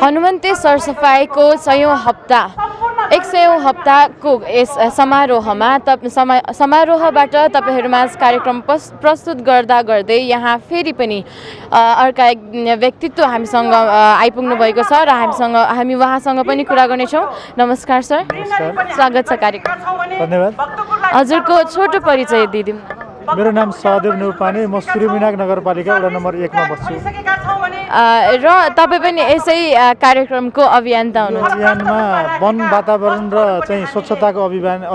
हनुमन्ते सरसफाइको 100औं हप्ता 100औं हप्ताको यस समारोहमा समारोहबाट तपाईँहरूमाझ कार्यक्रम प्रस्तुत गर्दा गर्दै यहाँ फेरि पनि अर्का एक व्यक्तित्व हामीसँग आइपुग्नु भएको छ र हामी उहाँसँग पनि कुरा गर्नेछौँ। नमस्कार सर, स्वागत छ कार्यक्रम। धन्यवाद। हजुरको छोटो परिचय दिदिउँ। मेरो नाम सहदेव न्यौपाने, म सुरुमिनाक नगरपालिका वडा नम्बर 1 मा बस्छु। र तपाईँ पनि यसै कार्यक्रमको अभियन्ता हुनुहुन्छ। अभियानमा वन वातावरण र चाहिँ स्वच्छताको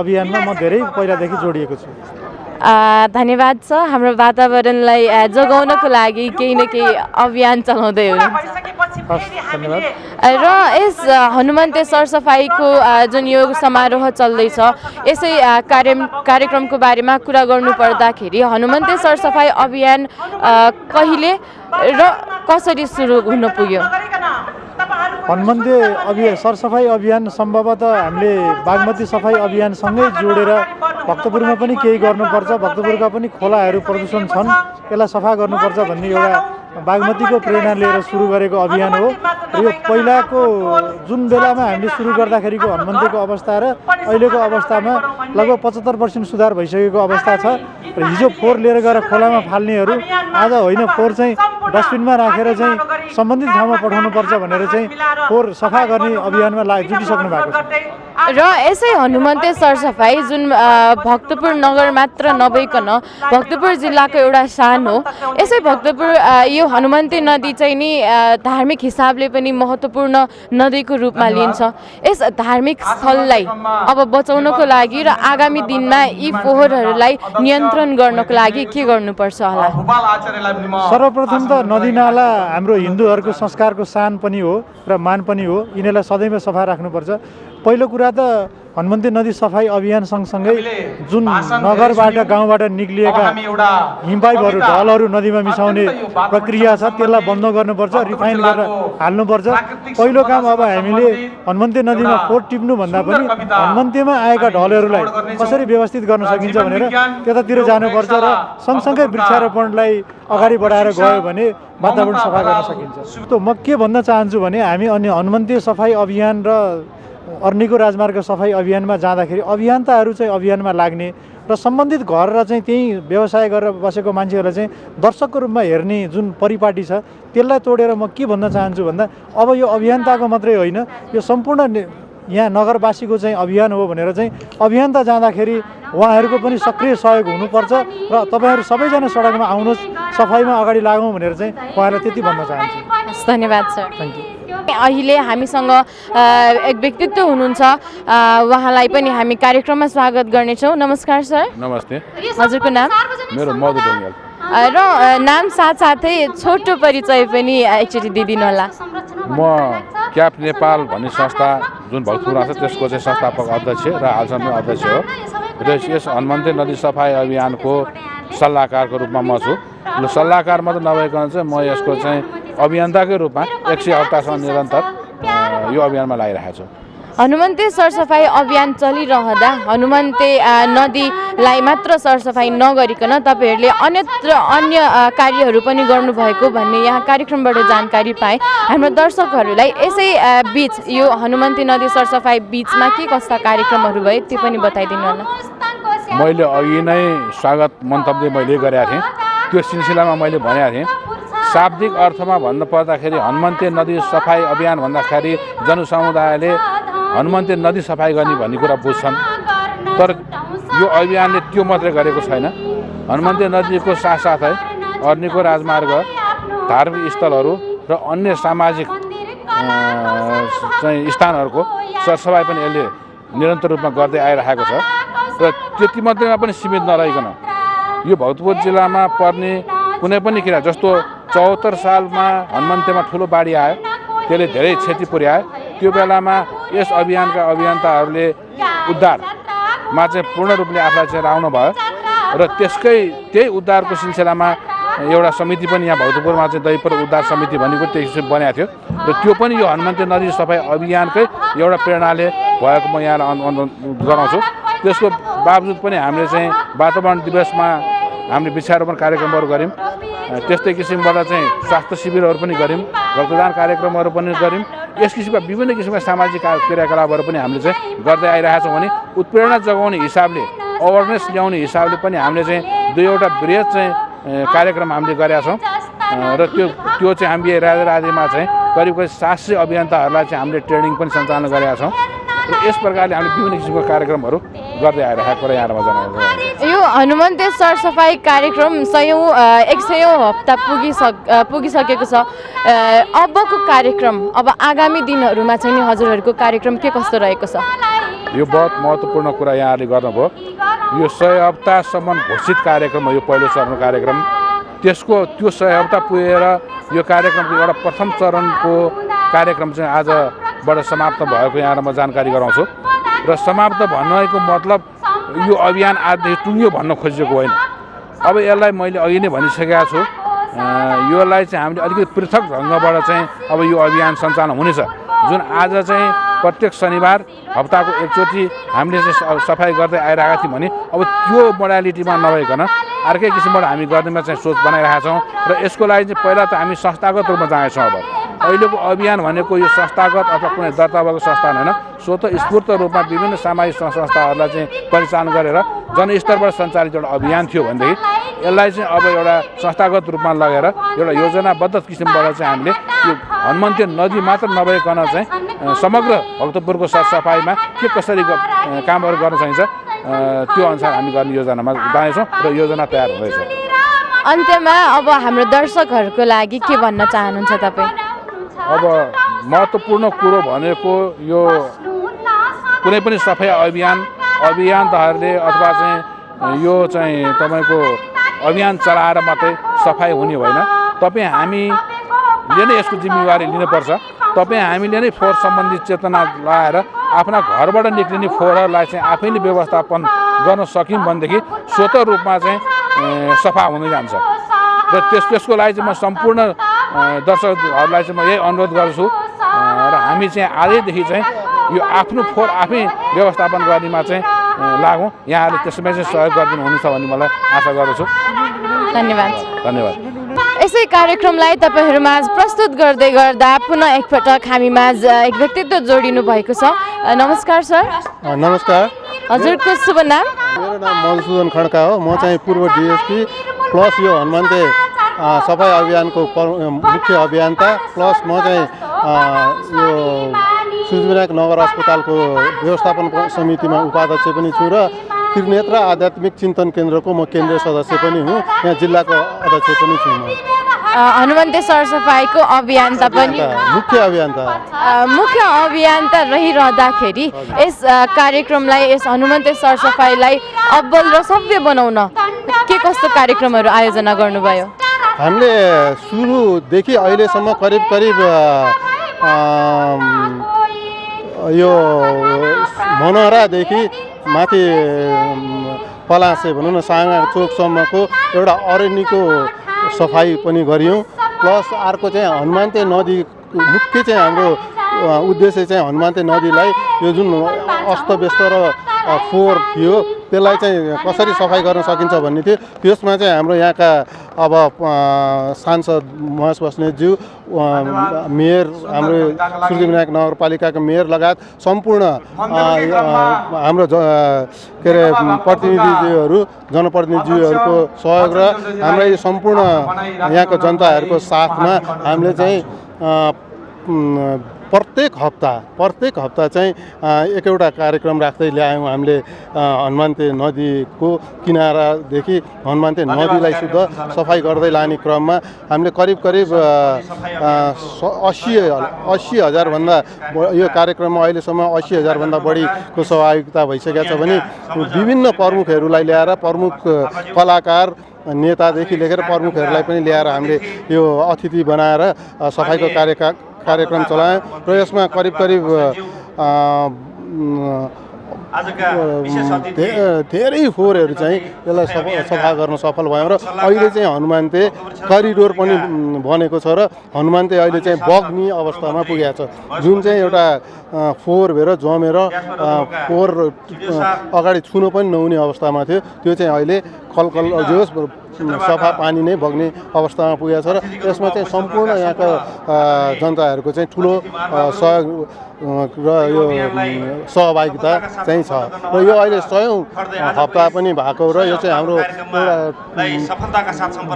अभियानमा म धेरै पहिलादेखि जोडिएको छु। धन्यवाद छ। हाम्रो वातावरणलाई जोगाउनको लागि केही न केही अभियान चलाउँदै हुनुहुन्छ। धन्यवाद। र यस हनुमन्ते सरसफाइको जुन यो समारोह चल्दैछ, यसै कार्यक्रमको बारेमा कुरा गर्नु पर्दाखेरि हनुमन्ते सरसफाइ अभियान कहिले र कसरी सुरु हुन पुग्यो? हनुमन्ते सरसफाइ अभियान सम्भवतः हामीले बागमती सफाइ अभियानसँगै जोडेर भक्तपुरमा पनि केही गर्नुपर्छ, भक्तपुरका पनि खोलाहरू प्रदूषण छन्, यसलाई सफा गर्नुपर्छ भन्ने एउटा बागमतीको प्रेरणा लिएर सुरु गरेको अभियान हो। र यो पहिलाको जुन बेलामा हामीले सुरु गर्दाखेरिको हनुमन्तेको अवस्था र अहिलेको अवस्थामा लगभग 75% सुधार भइसकेको अवस्था छ। र हिजो फोहोर लिएर गएर खोलामा फाल्नेहरू आज होइन, फोहोर चाहिँ डस्टबिनमा राखेर चाहिँ सम्बन्धित ठाउँमा पठाउनुपर्छ भनेर चाहिँ फोहोर सफा गर्ने अभियानमा जुटिसक्नु भएको छ। र यसै हनुमन्ते सरसफाइ जुन भक्तपुर नगर मात्र नभइकन भक्तपुर जिल्लाको एउटा शान हो। यसै भक्तपुर यो हनुमन्ते नदी चाहिँ नि धार्मिक हिसाबले पनि महत्त्वपूर्ण नदीको रूपमा लिन्छ। यस धार्मिक स्थललाई अब बचाउनको लागि र आगामी दिनमा यी फोहोरहरूलाई नियन्त्रण गर्नको लागि के गर्नुपर्छ होला? सर्वप्रथम त नदीनाला हाम्रो हिन्दूहरूको संस्कारको शान पनि हो र मान पनि हो, यिनीहरूलाई सदैव सफा राख्नुपर्छ। पहिलो कुरा त हनुमन्ते नदी सफाइ अभियान सँगसँगै जुन नगरबाट गाउँबाट निक्लिएका हिमपाइपहरू ढलहरू नदीमा मिसाउने प्रक्रिया छ, त्यसलाई बन्द गर्नुपर्छ, रिफाइन गरेर हाल्नुपर्छ। पहिलो काम अब हामीले हनुमन्ते नदीमा फोहोर टिप्नुभन्दा पनि हनुमन्तेमा आएका ढलहरूलाई कसरी व्यवस्थित गर्न सकिन्छ भनेर त्यतातिर जानुपर्छ र सँगसँगै वृक्षारोपणलाई अगाडि बढाएर गयो भने वातावरण सफा गर्न सकिन्छ। त म के भन्न चाहन्छु भने हामी अन्य हनुमन्ते सफाइ अभियान र अर्नीको राजमार्ग सफाइ अभियानमा जाँदाखेरि अभियन्ताहरू चाहिँ अभियानमा लाग्ने र सम्बन्धित घर र चाहिँ त्यही व्यवसाय गरेर बसेको मान्छेहरूलाई चाहिँ दर्शकको रूपमा हेर्ने जुन परिपाटी छ, त्यसलाई तोडेर म के भन्न चाहन्छु भन्दा अब यो अभियन्ताको मात्रै होइन, यो सम्पूर्ण यहाँ नगरवासीको चाहिँ अभियान हो भनेर चाहिँ अभियन्ता जाँदाखेरि उहाँहरूको पनि सक्रिय सहयोग हुनुपर्छ र तपाईँहरू सबैजना सडकमा आउनुहोस्, सफाइमा अगाडि लागौँ भनेर चाहिँ उहाँहरूलाई त्यति भन्न चाहन्छु। धन्यवाद सर। Thank you. अहिले हामीसँग एक व्यक्तित्व हुनुहुन्छ, उहाँलाई पनि हामी कार्यक्रममा स्वागत गर्नेछौँ। नमस्कार सर। नमस्ते। हजुरको नाम? मेरो मधु ढुङ्गेल। र नाम साथसाथै छोटो परिचय पनि एकचोटि दिइदिनु होला। म क्याप नेपाल भन्ने संस्था जुन भक्तपुरमा छ त्यसको चाहिँ संस्थापक अध्यक्ष र हालसम्म अध्यक्ष हो र यस हनुमन्ते नदी सफाइ अभियानको सल्लाहकारको रूपमा म छु। र सल्लाहकार मात्र नभइकन चाहिँ म यसको चाहिँ अभियन्ताकै रूपमा 100 हप्तासम्म निरन्तर यो अभियानमा लागिरहेको छु। हनुमन्ते सरसफाइ अभियान चलिरहँदा हनुमन्ते नदीलाई मात्र सरसफाइ नगरिकन तपाईँहरूले अन्य कार्यहरू पनि गर्नुभएको भन्ने यहाँ कार्यक्रमबाट जानकारी पाएँ। हाम्रो दर्शकहरूलाई यसै बिच यो हनुमन्ते नदी सरसफाइ बिचमा के कस्ता कार्यक्रमहरू भए त्यो पनि बताइदिनु होला। मैले अघि नै स्वागत मन्तव्य मैले गरेका थिएँ, त्यो सिलसिलामा मैले भनेको थिएँ शाब्दिक अर्थमा भन्नु पर्दाखेरि हनुमन्ते नदी सफाइ अभियान भन्दाखेरि जनसमुदायले हनुमन्ते नदी सफाइ गर्ने भन्ने कुरा बुझ्छन्, तर यो अभियानले त्यो मात्रै गरेको छैन। हनुमन्ते नदीको साथसाथै अर्नीको राजमार्ग, धार्मिक स्थलहरू र अन्य सामाजिक चाहिँ स्थानहरूको सरसफाइ पनि यसले निरन्तर रूपमा गर्दै आइरहेको छ। र त्यति मात्रैमा पनि सीमित नरहिकन यो भक्तपुर जिल्लामा पर्ने कुनै पनि किरा जस्तो 74 सालमा हनुमन्तेमा ठुलो बाढी आयो, त्यसले धेरै क्षति पुर्यायो। त्यो बेलामा यस अभियानका अभियन्ताहरूले उद्धारमा चाहिँ पूर्ण रूपले आफूलाई चाहिँ लाउनु भयो र त्यही उद्धारको सिलसिलामा एउटा समिति पनि यहाँ भक्तपुरमा चाहिँ दैपर उद्धार समिति भनेको त्यही बनाएको थियो र त्यो पनि यो हनुमन्ते नदी सफाइ अभियानकै एउटा प्रेरणाले भएको म यहाँलाई गराउँछु। त्यसको बावजुद पनि हामीले चाहिँ वातावरण दिवसमा हामीले वृक्षारोपण कार्यक्रमहरू गऱ्यौँ। त्यस्तै किसिमबाट चाहिँ स्वास्थ्य शिविरहरू पनि गऱ्यौँ, रक्तदान कार्यक्रमहरू पनि गऱ्यौँ। यस किसिमका विभिन्न किसिमका सामाजिक क्रियाकलापहरू पनि हामीले चाहिँ गर्दै आइरहेका छौँ भने उत्प्रेरणा जगाउने हिसाबले, अवेरनेस ल्याउने हिसाबले पनि हामीले चाहिँ 2वटा बृहत चाहिँ कार्यक्रम हामीले गरेका छौँ र त्यो चाहिँ हामीले राजाराधीमा चाहिँ करिब 700 अभियन्ताहरूलाई चाहिँ हामीले ट्रेनिङ पनि सञ्चालन गरेका छौँ र यस प्रकारले हामीले विभिन्न किसिमको कार्यक्रमहरू गर्दै आइरहेको कुरा यहाँबाट जनाउँछु। यो हनुमन्ते सरसफाइ कार्यक्रम 100औं हप्ता पुगिसकेको छ। अबको कार्यक्रम, अब आगामी दिनहरूमा चाहिँ नि हजुरहरूको कार्यक्रम के कस्तो रहेको छ? यो बहुत महत्त्वपूर्ण कुरा यहाँहरूले गर्नुभयो। यो 100 हप्तासम्म घोषित कार्यक्रम हो यो पहिलो चरणको कार्यक्रम। त्यो 100 हप्ता पुगेर यो कार्यक्रमको एउटा प्रथम चरणको कार्यक्रम चाहिँ आजबाट समाप्त भएको यहाँलाई म जानकारी गराउँछु। र समाप्त भन्नुको मतलब यो अभियान आजदेखि टुङ्ग्यो भन्न खोजेको होइन। अब यसलाई मैले अघि नै भनिसकेको छु, योलाई चाहिँ हामीले अलिकति पृथक ढङ्गबाट चाहिँ अब यो अभियान सञ्चालन हुनेछ। जुन आज चाहिँ प्रत्येक शनिबार हप्ताको एकचोटि हामीले चाहिँ सफाइ गर्दै आइरहेका थियौँ भने अब त्यो मोडालिटीमा नभइकन अर्कै किसिमबाट हामी गर्नेमा चाहिँ सोच बनाइरहेका छौँ र यसको लागि चाहिँ पहिला त हामी संस्थागत रूपमा जानेछौँ। अब अहिलेको अभियान भनेको यो संस्थागत अथवा कुनै दर्ता भएको संस्थान होइन, स्वतः स्फूर्त रूपमा विभिन्न सामाजिक संस्थाहरूलाई चाहिँ परिचालन गरेर जनस्तरबाट सञ्चालित एउटा अभियान थियो भनेदेखि यसलाई चाहिँ अब एउटा संस्थागत रूपमा लगेर एउटा योजनाबद्ध किसिमबाट चाहिँ हामीले यो हनुमन्ते नदी मात्र नभइकन चाहिँ समग्र भक्तपुरको सरसफाइमा के कसरी कामहरू गर्न सकिन्छ त्यो अनुसार हामी गर्ने योजनामा जानेछौँ र योजना तयार हुँदैछ। अन्त्यमा अब हाम्रो दर्शकहरूको लागि के भन्न चाहनुहुन्छ तपाईँ? अब महत्त्वपूर्ण कुरो भनेको यो कुनै पनि सफाइ अभियानदारहरूले अथवा चाहिँ यो चाहिँ तपाईँको अभियान चलाएर मात्रै सफाइ हुने होइन। तपाईँ हामीले नै यसको जिम्मेवारी लिनुपर्छ। हामीले नै फोहोर सम्बन्धी चेतना लगाएर आफ्ना घरबाट निक्लिने फोहोरहरूलाई चाहिँ आफैले व्यवस्थापन गर्न सक्यौँ भनेदेखि स्वतः रूपमा चाहिँ सफा हुँदै जान्छ। र त्यसको लागि चाहिँ म सम्पूर्ण दर्शकहरूलाई चाहिँ म यही अनुरोध गर्छु र हामी चाहिँ आजैदेखि चाहिँ यो आफ्नो फोहोर आफै व्यवस्थापन गर्नेमा चाहिँ लागौँ। यहाँहरूले त्यसमा चाहिँ सहयोग गरिदिनुहुनेछ भन्ने मलाई आशा गर्दछु। धन्यवाद। यसै कार्यक्रमलाई तपाईँहरूमाझ प्रस्तुत गर्दै गर्दा पुनः एकपटक हामीमाझ एक व्यक्तित्व जोडिनु भएको छ। नमस्कार सर। नमस्कार। हजुरको शुभ नाम? मेरो नाम मधुसूदन खड्का हो। म चाहिँ पूर्व डिएसपी प्लस यो हनुमन्ते सफाइ अभियानको मुख्य अभियन्ता प्लस म चाहिँ यो सूर्यविनायक नगर अस्पतालको व्यवस्थापन समितिमा उपाध्यक्ष पनि छु र त्रिनेत्र आध्यात्मिक चिन्तन केन्द्रको म केन्द्रीय सदस्य पनि हुँ। यहाँ जिल्लाको अध्यक्ष पनि छु। म हनुमन्ते सरसफाइको अभियन्ता पनि, मुख्य अभियन्ता रहिरहँदाखेरि यस कार्यक्रमलाई, यस हनुमन्ते सरसफाइलाई अब्बल र सभ्य बनाउन के कस्तो कार्यक्रमहरू आयोजना गर्नुभयो? हामीले सुरुदेखि अहिलेसम्म करिब यो मनहरादेखि माथि पलासे भनौँ न साँगा चोकसम्मको एउटा अरण्यको सफाइ पनि गरियौँ। प्लस अर्को चाहिँ हनुमन्ते नदी मुख्य चाहिँ हाम्रो उद्देश्य चाहिँ हनुमन्ते नदीलाई यो जुन अस्तव्यस्त र फोहोर थियो त्यसलाई चाहिँ कसरी सफाइ गर्न सकिन्छ भन्ने थियो। त्यसमा चाहिँ हाम्रो यहाँका अब सांसद महेश बस्नेतज्यू, मेयर हाम्रो सूर्यविनायक नगरपालिकाको मेयर लगायत सम्पूर्ण हाम्रो के अरे प्रतिनिधिज्यूहरू, जनप्रतिनिधिज्यूहरूको सहयोग र हाम्रो यो सम्पूर्ण यहाँको जनताहरूको साथमा हामीले चाहिँ प्रत्येक हप्ता चाहिँ एकवटा कार्यक्रम राख्दै ल्यायौँ। हामीले हनुमन्ते नदीको किनारादेखि हनुमन्ते नदीलाई शुद्ध सफाइ गर्दै लाने क्रममा हामीले करिब 80,000 भन्दा यो कार्यक्रममा अहिलेसम्म 80,000 भन्दा बढीको सहभागिता भइसकेको छ भने विभिन्न प्रमुखहरूलाई ल्याएर प्रमुख कलाकार नेतादेखि लिएर प्रमुखहरूलाई पनि ल्याएर हामीले यो अतिथि बनाएर सफाइको कार्यक्रम चलायौँ र यसमा करिब धेरै फोहोरहरू चाहिँ यसलाई सफा गर्न सफल भयौँ र अहिले चाहिँ हनुमन्ते करिडोर पनि बनेको छ र हनुमन्ते अहिले चाहिँ बग्ने अवस्थामा पुगेको छ। जुन चाहिँ एउटा फोहोर भएर जमेर फोहोर अगाडि छुन पनि नहुने अवस्थामा थियो त्यो चाहिँ अहिले कलकल जोस् सफा पानी नै बग्ने अवस्थामा पुगेको छ र यसमा चाहिँ सम्पूर्ण यहाँका जनताहरूको चाहिँ ठुलो सहयोग र यो सहभागिता चाहिँ छ र यो अहिले 100औं हप्ता पनि भएको र यो चाहिँ हाम्रो एउटा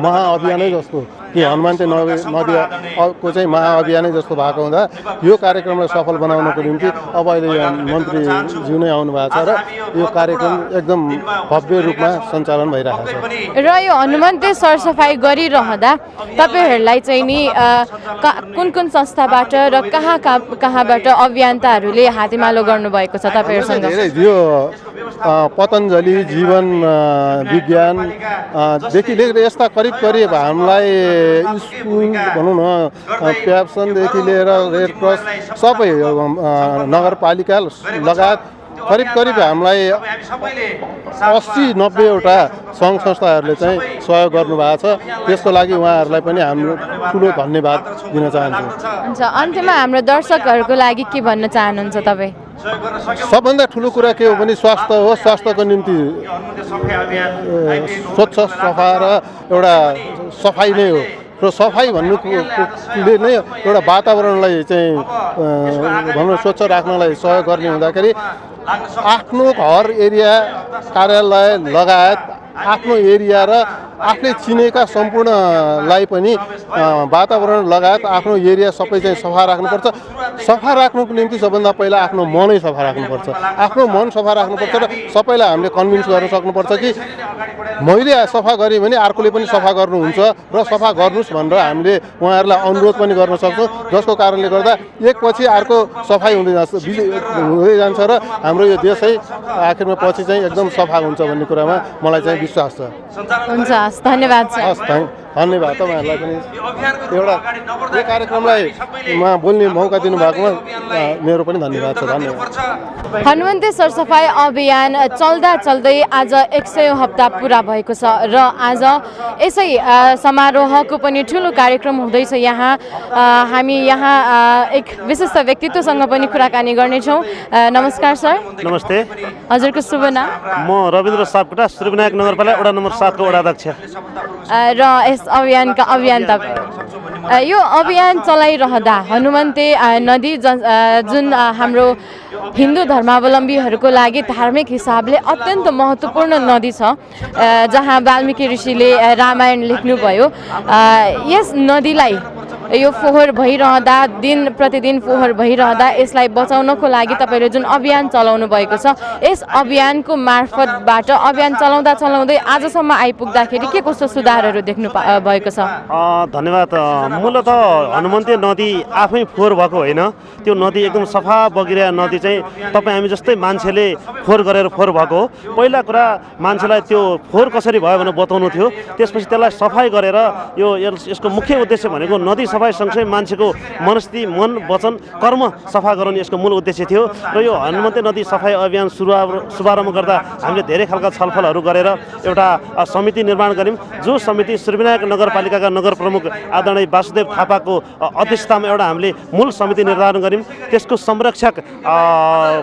महाअभियानै जस्तो कि हनुमन्ते नदीको चाहिँ महाअभियानै जस्तो भएको हुँदा यो कार्यक्रमलाई सफल बनाउनको निम्ति अब अहिले मन्त्रीज्यू नै आउनु भएको छ र यो कार्यक्रम एकदम भव्य रूपमा सञ्चालन भइरहेको छ। र यो हनुमन्ते सरसफाइ गरिरहँदा तपाईँहरूलाई चाहिँ नि कुन कुन संस्थाबाट र कहाँबाट अभियन्ताहरूले हातेमालो गर्नुभएको छ तपाईँहरूसँग? यो पतञ्जलि जीवन विज्ञानदेखि लिएर यस्ता करिब हामीलाई स्कुल भनौँ न प्याप्सनदेखि लिएर रेड क्रस सबै नगरपालिका लगायत करिब हामीलाई 80-90 वटा सङ्घ संस्थाहरूले चाहिँ सहयोग गर्नुभएको छ। त्यसको लागि उहाँहरूलाई पनि हाम्रो ठुलो धन्यवाद दिन चाहन्छु। हुन्छ, अन्त्यमा हाम्रो दर्शकहरूको लागि के भन्न चाहनुहुन्छ तपाईँ? सबभन्दा ठुलो कुरा के हो भने स्वास्थ्य हो। स्वास्थ्यको निम्ति स्वच्छ सफा र एउटा सफाइ नै हो र सफाइ भन्नुले नै एउटा वातावरणलाई चाहिँ भनौँ स्वच्छ राख्नलाई सहयोग गर्ने हुँदाखेरि आफ्नो घर एरिया कार्यालय लगायत आफ्नो एरिया र आफूले चिनेका सम्पूर्णलाई पनि वातावरण लगायत आफ्नो एरिया सबै चाहिँ सफा राख्नुपर्छ। सफा राख्नुको निम्ति सबभन्दा पहिला आफ्नो मनै सफा राख्नुपर्छ। आफ्नो मन सफा राख्नुपर्छ र सबैलाई हामीले कन्भिन्स गर्न सक्नुपर्छ कि मैले सफा गरेँ भने अर्कोले पनि सफा गर्नुहुन्छ र सफा गर्नुहोस् भनेर हामीले उहाँहरूलाई अनुरोध पनि गर्न सक्छौँ, जसको कारणले गर्दा एकपछि अर्को सफाइ हुँदै जान्छ र हाम्रो यो देशै आखिरमा पछि चाहिँ एकदम सफा हुन्छ भन्ने कुरामा मलाई चाहिँ विश्वास छ। हुन्छ, धन्यवाद सर। हस्, धन्यवाद तपाईँहरूलाई पनि एउटा यो कार्यक्रमलाई बोल्ने मौका दिनुभएकोमा मेरो पनि धन्यवाद छ। धन्यवाद। हनुमन्ते सरसफाइ अभियान चल्दै आज 100औं हप्ता पुरा भएको छ र आज यसै समारोहको पनि ठुलो कार्यक्रम हुँदैछ। यहाँ हामी एक विशिष्ट व्यक्तित्वसँग पनि कुराकानी गर्नेछौँ। नमस्कार सर। नमस्ते। हजुरको शुभ नाम? म रविन्द्र सापकोटा, श्रीविनायक नगरपालिका वडा नम्बर 7 को वडा अध्यक्ष र यस अभियानका अभियन्ता। यो अभियान चलाइरहँदा हनुमन्ते नदी जुन हाम्रो हिन्दू धर्मावलम्बीहरूको लागि धार्मिक हिसाबले अत्यन्त महत्त्वपूर्ण नदी छ, जहाँ वाल्मिकी ऋषिले रामायण लेख्नुभयो। यस नदीलाई यो फोहोर भइरहँदा दिन प्रतिदिन फोहोर भइरहँदा यसलाई बचाउनको लागि तपाईँले जुन अभियान चलाउनु भएको छ, यस अभियानको मार्फतबाट अभियान चलाउँदै आजसम्म आइपुग्दाखेरि के कस्तो सुधारहरू देख्नु भएको छ? धन्यवाद। मूलत हनुमन्ते नदी आफै फोहोर भएको होइन, त्यो नदी एकदम सफा बगिरहेको नदी चाहिँ तपाईँ हामी जस्तै मान्छेले फोहोर गरेर फोहोर भएको हो। पहिला कुरा मान्छेलाई त्यो फोहोर कसरी भयो भनेर बताउनु थियो, त्यसपछि त्यसलाई सफाइ गरेर यसको मुख्य उद्देश्य भनेको नदी सफाइ सँगसँगै मान्छेको मनस्थिति, मन, वचन, कर्म सफा गराउने यसको मूल उद्देश्य थियो। र यो हनुमन्ते नदी सफाइ अभियान शुभारम्भ गर्दा हामीले धेरै खालका छलफलहरू गरेर एउटा समिति निर्माण गऱ्यौँ, जो समिति श्रीविनायक नगरपालिकाका नगर प्रमुख आदरणीय वासुदेव थापाको अध्यक्षतामा एउटा हामीले मूल समिति निर्धारण गऱ्यौँ। त्यसको संरक्षक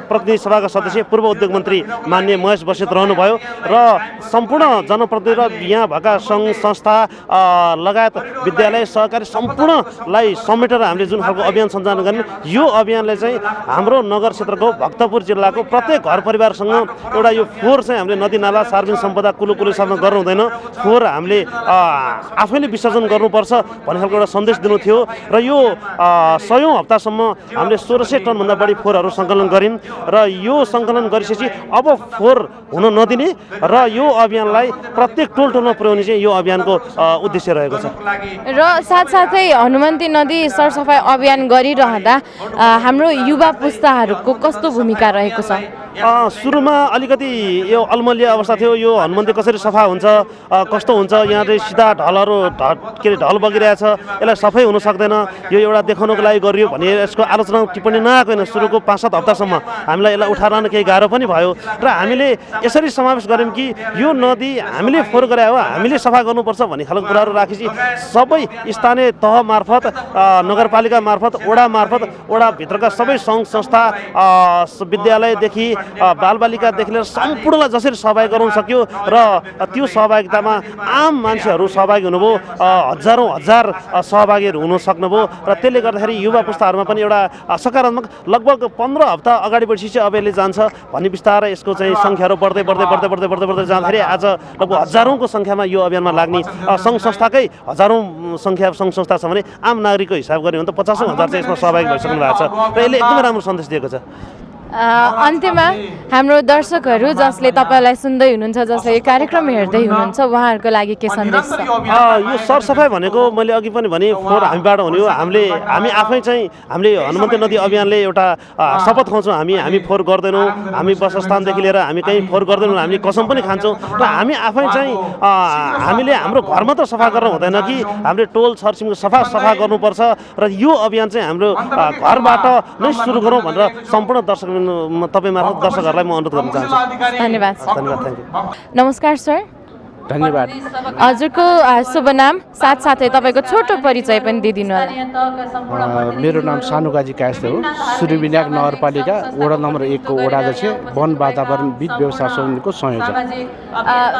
प्रतिनिधि सभाका सदस्य पूर्व उद्योग मन्त्री माननीय महेश बस्नेत रहनुभयो र सम्पूर्ण जनप्रतिनिधि र यहाँ भएका सङ्घ संस्था लगायत विद्यालय सहकारी सम्पूर्णलाई समेटेर हामीले जुन खालको अभियान सञ्चालन गऱ्यौँ, यो अभियानले चाहिँ हाम्रो नगर क्षेत्रको भक्तपुर जिल्लाको प्रत्येक घर परिवारसँग एउटा यो फोहोर चाहिँ हामीले नदी नाला सार्वजनिक सम्पदा कुलो साफा गर्नु हुँदैन, फोहोर हामीले आफैले विसर्जन गर्नुपर्छ भन्ने खालको एउटा सन्देश दिनु थियो। र यो 100औं हप्तासम्म हामीले 1600 टनभन्दा बढी फोहोरहरू सङ्कलन गऱ्यौँ र यो सङ्कलन गरिसकेपछि अब फोहोर हुन नदिने र यो अभियानलाई प्रत्येक टोलमा पुर्याउने चाहिँ यो अभियानको उद्देश्य रहेको छ। र साथसाथै हनुमन्ते नदी सरसफाइ अभियान गरिरहँदा हाम्रो युवा पुस्ताहरूको कस्तो भूमिका रहेको छ? सुरुमा अलिकति यो अलमलिया अवस्था थियो, यो हनुमन्ते कसरी सफा हुन्छ, कस्तो हुन्छ, यहाँ चाहिँ सिधा ढल बगिरहेछ, यसलाई सफै हुन सक्दैन, यो एउटा देखाउनको लागि गरियो भने यसको आलोचना टिप्पणी नआएको होइन। सुरुको 5-7 हप्तासम्म हामीलाई यसलाई उठाउन केही गाह्रो पनि भयो र हामीले यसरी समावेश गऱ्यौँ कि यो नदी हामीले फोहोर गरे हो, हामीले सफा गर्नुपर्छ भन्ने खालको कुराहरू राखेपछि सबै स्थानीय तह मार्फत, नगरपालिका मार्फत, वडा मार्फत, वडाभित्रका सबै सङ्घ संस्था, विद्यालयदेखि बालबालिकादेखि लिएर सम्पूर्णलाई जसरी सहभागी गराउन सक्यो र त्यो सहभागितामा आम मान्छेहरू सहभागी हुनुभयो, हजारौँ हजार सहभागीहरू हुन सक्नुभयो र त्यसले गर्दाखेरि युवा पुस्ताहरूमा पनि एउटा सकारात्मक लगभग 15 हप्ता अगाडि बढेपछि अब यसले जान्छ भन्ने बिस्तारै यसको चाहिँ सङ्ख्याहरू बढ्दै जाँदाखेरि आज लगभग हजारौँको सङ्ख्यामा यो अभियानमा लाग्ने सङ्घ संस्थाकै हजारौँ सङ्ख्या सङ्घ संस्था छ भने आम नागरिकको हिसाब गऱ्यो भने त 50,000 चाहिँ यसमा सहभागी भइसक्नु भएको छ र यसले एकदमै राम्रो सन्देश दिएको छ। अन्त्यमा हाम्रो दर्शकहरू जसले तपाईँलाई सुन्दै हुनुहुन्छ, जसले यो कार्यक्रम हेर्दै हुनुहुन्छ, उहाँहरूको लागि के सन्देश छ? यो सरसफाइ भनेको मैले अघि पनि भने फोहोर हामीबाट हुने हो। हामी आफै चाहिँ हामीले हनुमन्ते नदी अभियानले एउटा शपथ खाउँछौँ, हामी फोहोर गर्दैनौँ, हामी वासस्थानदेखि लिएर हामी कहीँ फोहोर गर्दैनौँ, हामी कसम पनि खान्छौँ र हामी आफै चाहिँ हामीले हाम्रो घर मात्र सफा गर्नु हुँदैन कि हामीले टोल छरछिमेकी सफा गर्नुपर्छ र यो अभियान चाहिँ हाम्रो घरबाट नै सुरु गरौँ भनेर सम्पूर्ण दर्शक तपाईँ मार्फत दर्शकहरूलाई म अनुरोध गर्न चाहन्छु। धन्यवाद सर। धन्यवाद, थ्याङ्क यू। नमस्कार सर। धन्यवाद। हजुरको शुभ नाम साथसाथै तपाईँको छोटो परिचय पनि दिइदिनु होला। मेरो नाम सानुकाजी कायस्थ हो। सूर्यविनायक नगरपालिका वडा नम्बर 1 को वडाध्यक्ष, वन वातावरणविद व्यवसाय समितिको संयोजक।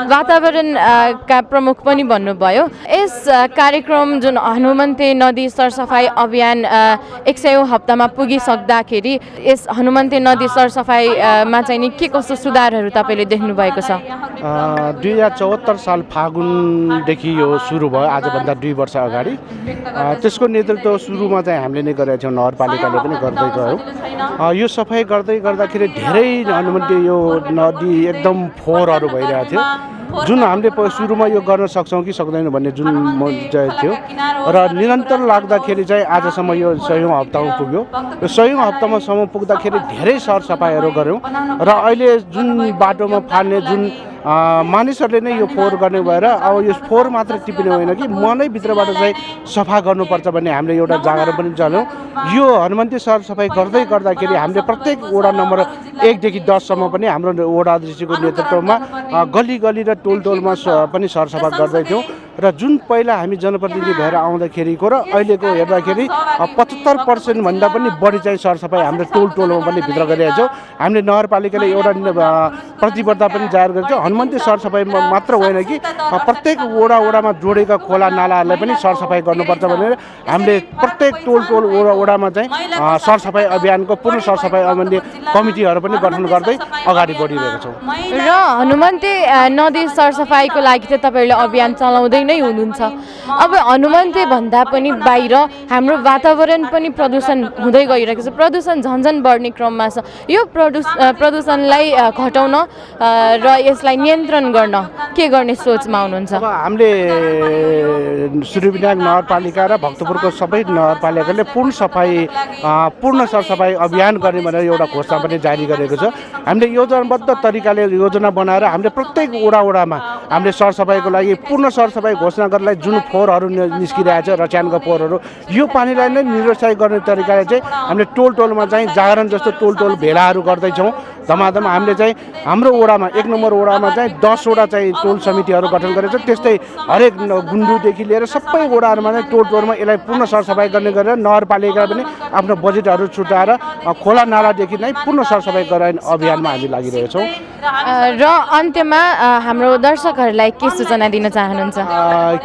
वातावरणका प्रमुख पनि भन्नुभयो। यस कार्यक्रम जुन हनुमन्ते नदी सरसफाइ अभियान 100औं हप्तामा पुगिसक्दाखेरि यस हनुमन्ते नदी सरसफाइमा चाहिँ नि के कस्तो सुधारहरू तपाईँले देख्नु भएको छ? 2074 साल फागुनदेखि यो सुरु भयो, आजभन्दा 2 वर्ष अगाडि। त्यसको नेतृत्व सुरुमा चाहिँ हामीले नै गरेका थियौँ, नगरपालिकाले पनि गर्दै गयो। यो सफाइ गर्दाखेरि धेरै हनुमन्ते यो नदी एकदम फोहोरहरू भइरहेको थियो, जुन हामीले सुरुमा यो गर्न सक्छौँ कि सक्दैनौँ भन्ने जुन थियो र निरन्तर लाग्दाखेरि चाहिँ आजसम्म यो 100औं हप्तामा पुग्यो। यो 100औं हप्तामासम्म पुग्दाखेरि धेरै सरसफाइहरू गऱ्यौँ र अहिले जुन बाटोमा फाल्ने जुन मानिसहरूले नै यो फोहोर गर्ने भएर अब यो फोहोर मात्र टिप्ने होइन कि मनैभित्रबाट चाहिँ सफा गर्नुपर्छ भन्ने हामीले एउटा जागरण पनि चल्यौँ। यो हनुमन्ते सरसफाइ गर्दाखेरि हामीले प्रत्येक वडा नम्बर 1 देखि 10 सम्म पनि हाम्रो वडा अध्यक्षको नेतृत्वमा गली गली र टोलमा पनि सरसफाइ गर्दैथ्यौँ र जुन पहिला हामी जनप्रतिनिधि भएर आउँदाखेरिको र अहिलेको हेर्दाखेरि 75% भन्दा पनि बढी चाहिँ सरसफाइ हाम्रो टोलमा पनि भित्र गरिरहेको छौँ। हामीले नगरपालिकाले एउटा प्रतिबद्धता पनि जाहेर गरेको छौँ। हनुमन्ते सरसफाइ मात्र होइन कि प्रत्येक वडामा जोडेका खोला नालाहरूलाई पनि सरसफाइ गर्नुपर्छ भनेर हामीले प्रत्येक टोल वडामा चाहिँ सरसफाइ अभियानको पूर्ण सरसफाइ अभियान कमिटीहरू पनि गठन गर्दै अगाडि बढिरहेका छौँ। र हनुमन्ते नदी सरसफाइको लागि चाहिँ तपाईँहरूले अभियान चलाउँदै नै हुनुहुन्छ। अब हनुमन्ते भन्दा पनि बाहिर हाम्रो वातावरण पनि प्रदूषण हुँदै गइरहेको छ, प्रदूषण झन्झन बढ्ने क्रममा छ। यो प्रदूषणलाई घटाउन र यसलाई नियन्त्रण गर्न के गर्ने सोचमा हुनुहुन्छ? अब हामीले सूर्यविनायक नगरपालिका र भक्तपुरको सबै नगरपालिकाले पूर्ण सरसफाइ अभियान गर्ने भनेर एउटा घोषणा पनि जारी गरेको छ। हामीले योजनाबद्ध तरिकाले योजना बनाएर हामीले प्रत्येक वडामा हामीले सरसफाइको लागि पूर्ण सरसफाइ घोषणा गर्नलाई जुन फोहोरहरू निस्किरहेको छ, रच्यानको फोहोरहरू, यो पानीलाई नै निरुत्साहित गर्ने तरिकाले चाहिँ हामीले टोलमा चाहिँ जागरण जस्तो टोल भेलाहरू गर्दैछौँ। धमाधम हामीले चाहिँ हाम्रो वडामा 1 नम्बर वडामा चाहिँ 10 वटा चाहिँ टोल समितिहरू गठन गरेको छ। त्यस्तै हरेक गुन्डुदेखि लिएर सबै वडाहरूमा चाहिँ टोलमा यसलाई पूर्ण सरसफाइ गर्ने गरेर नगरपालिका पनि आफ्नो बजेटहरू छुट्याएर खोला नालादेखि नै पूर्ण सरसफाइ गराउने अभियानमा हामी लागिरहेछौँ। र अन्त्यमा हाम्रो दर्शकहरूलाई के सूचना दिन चाहनुहुन्छ?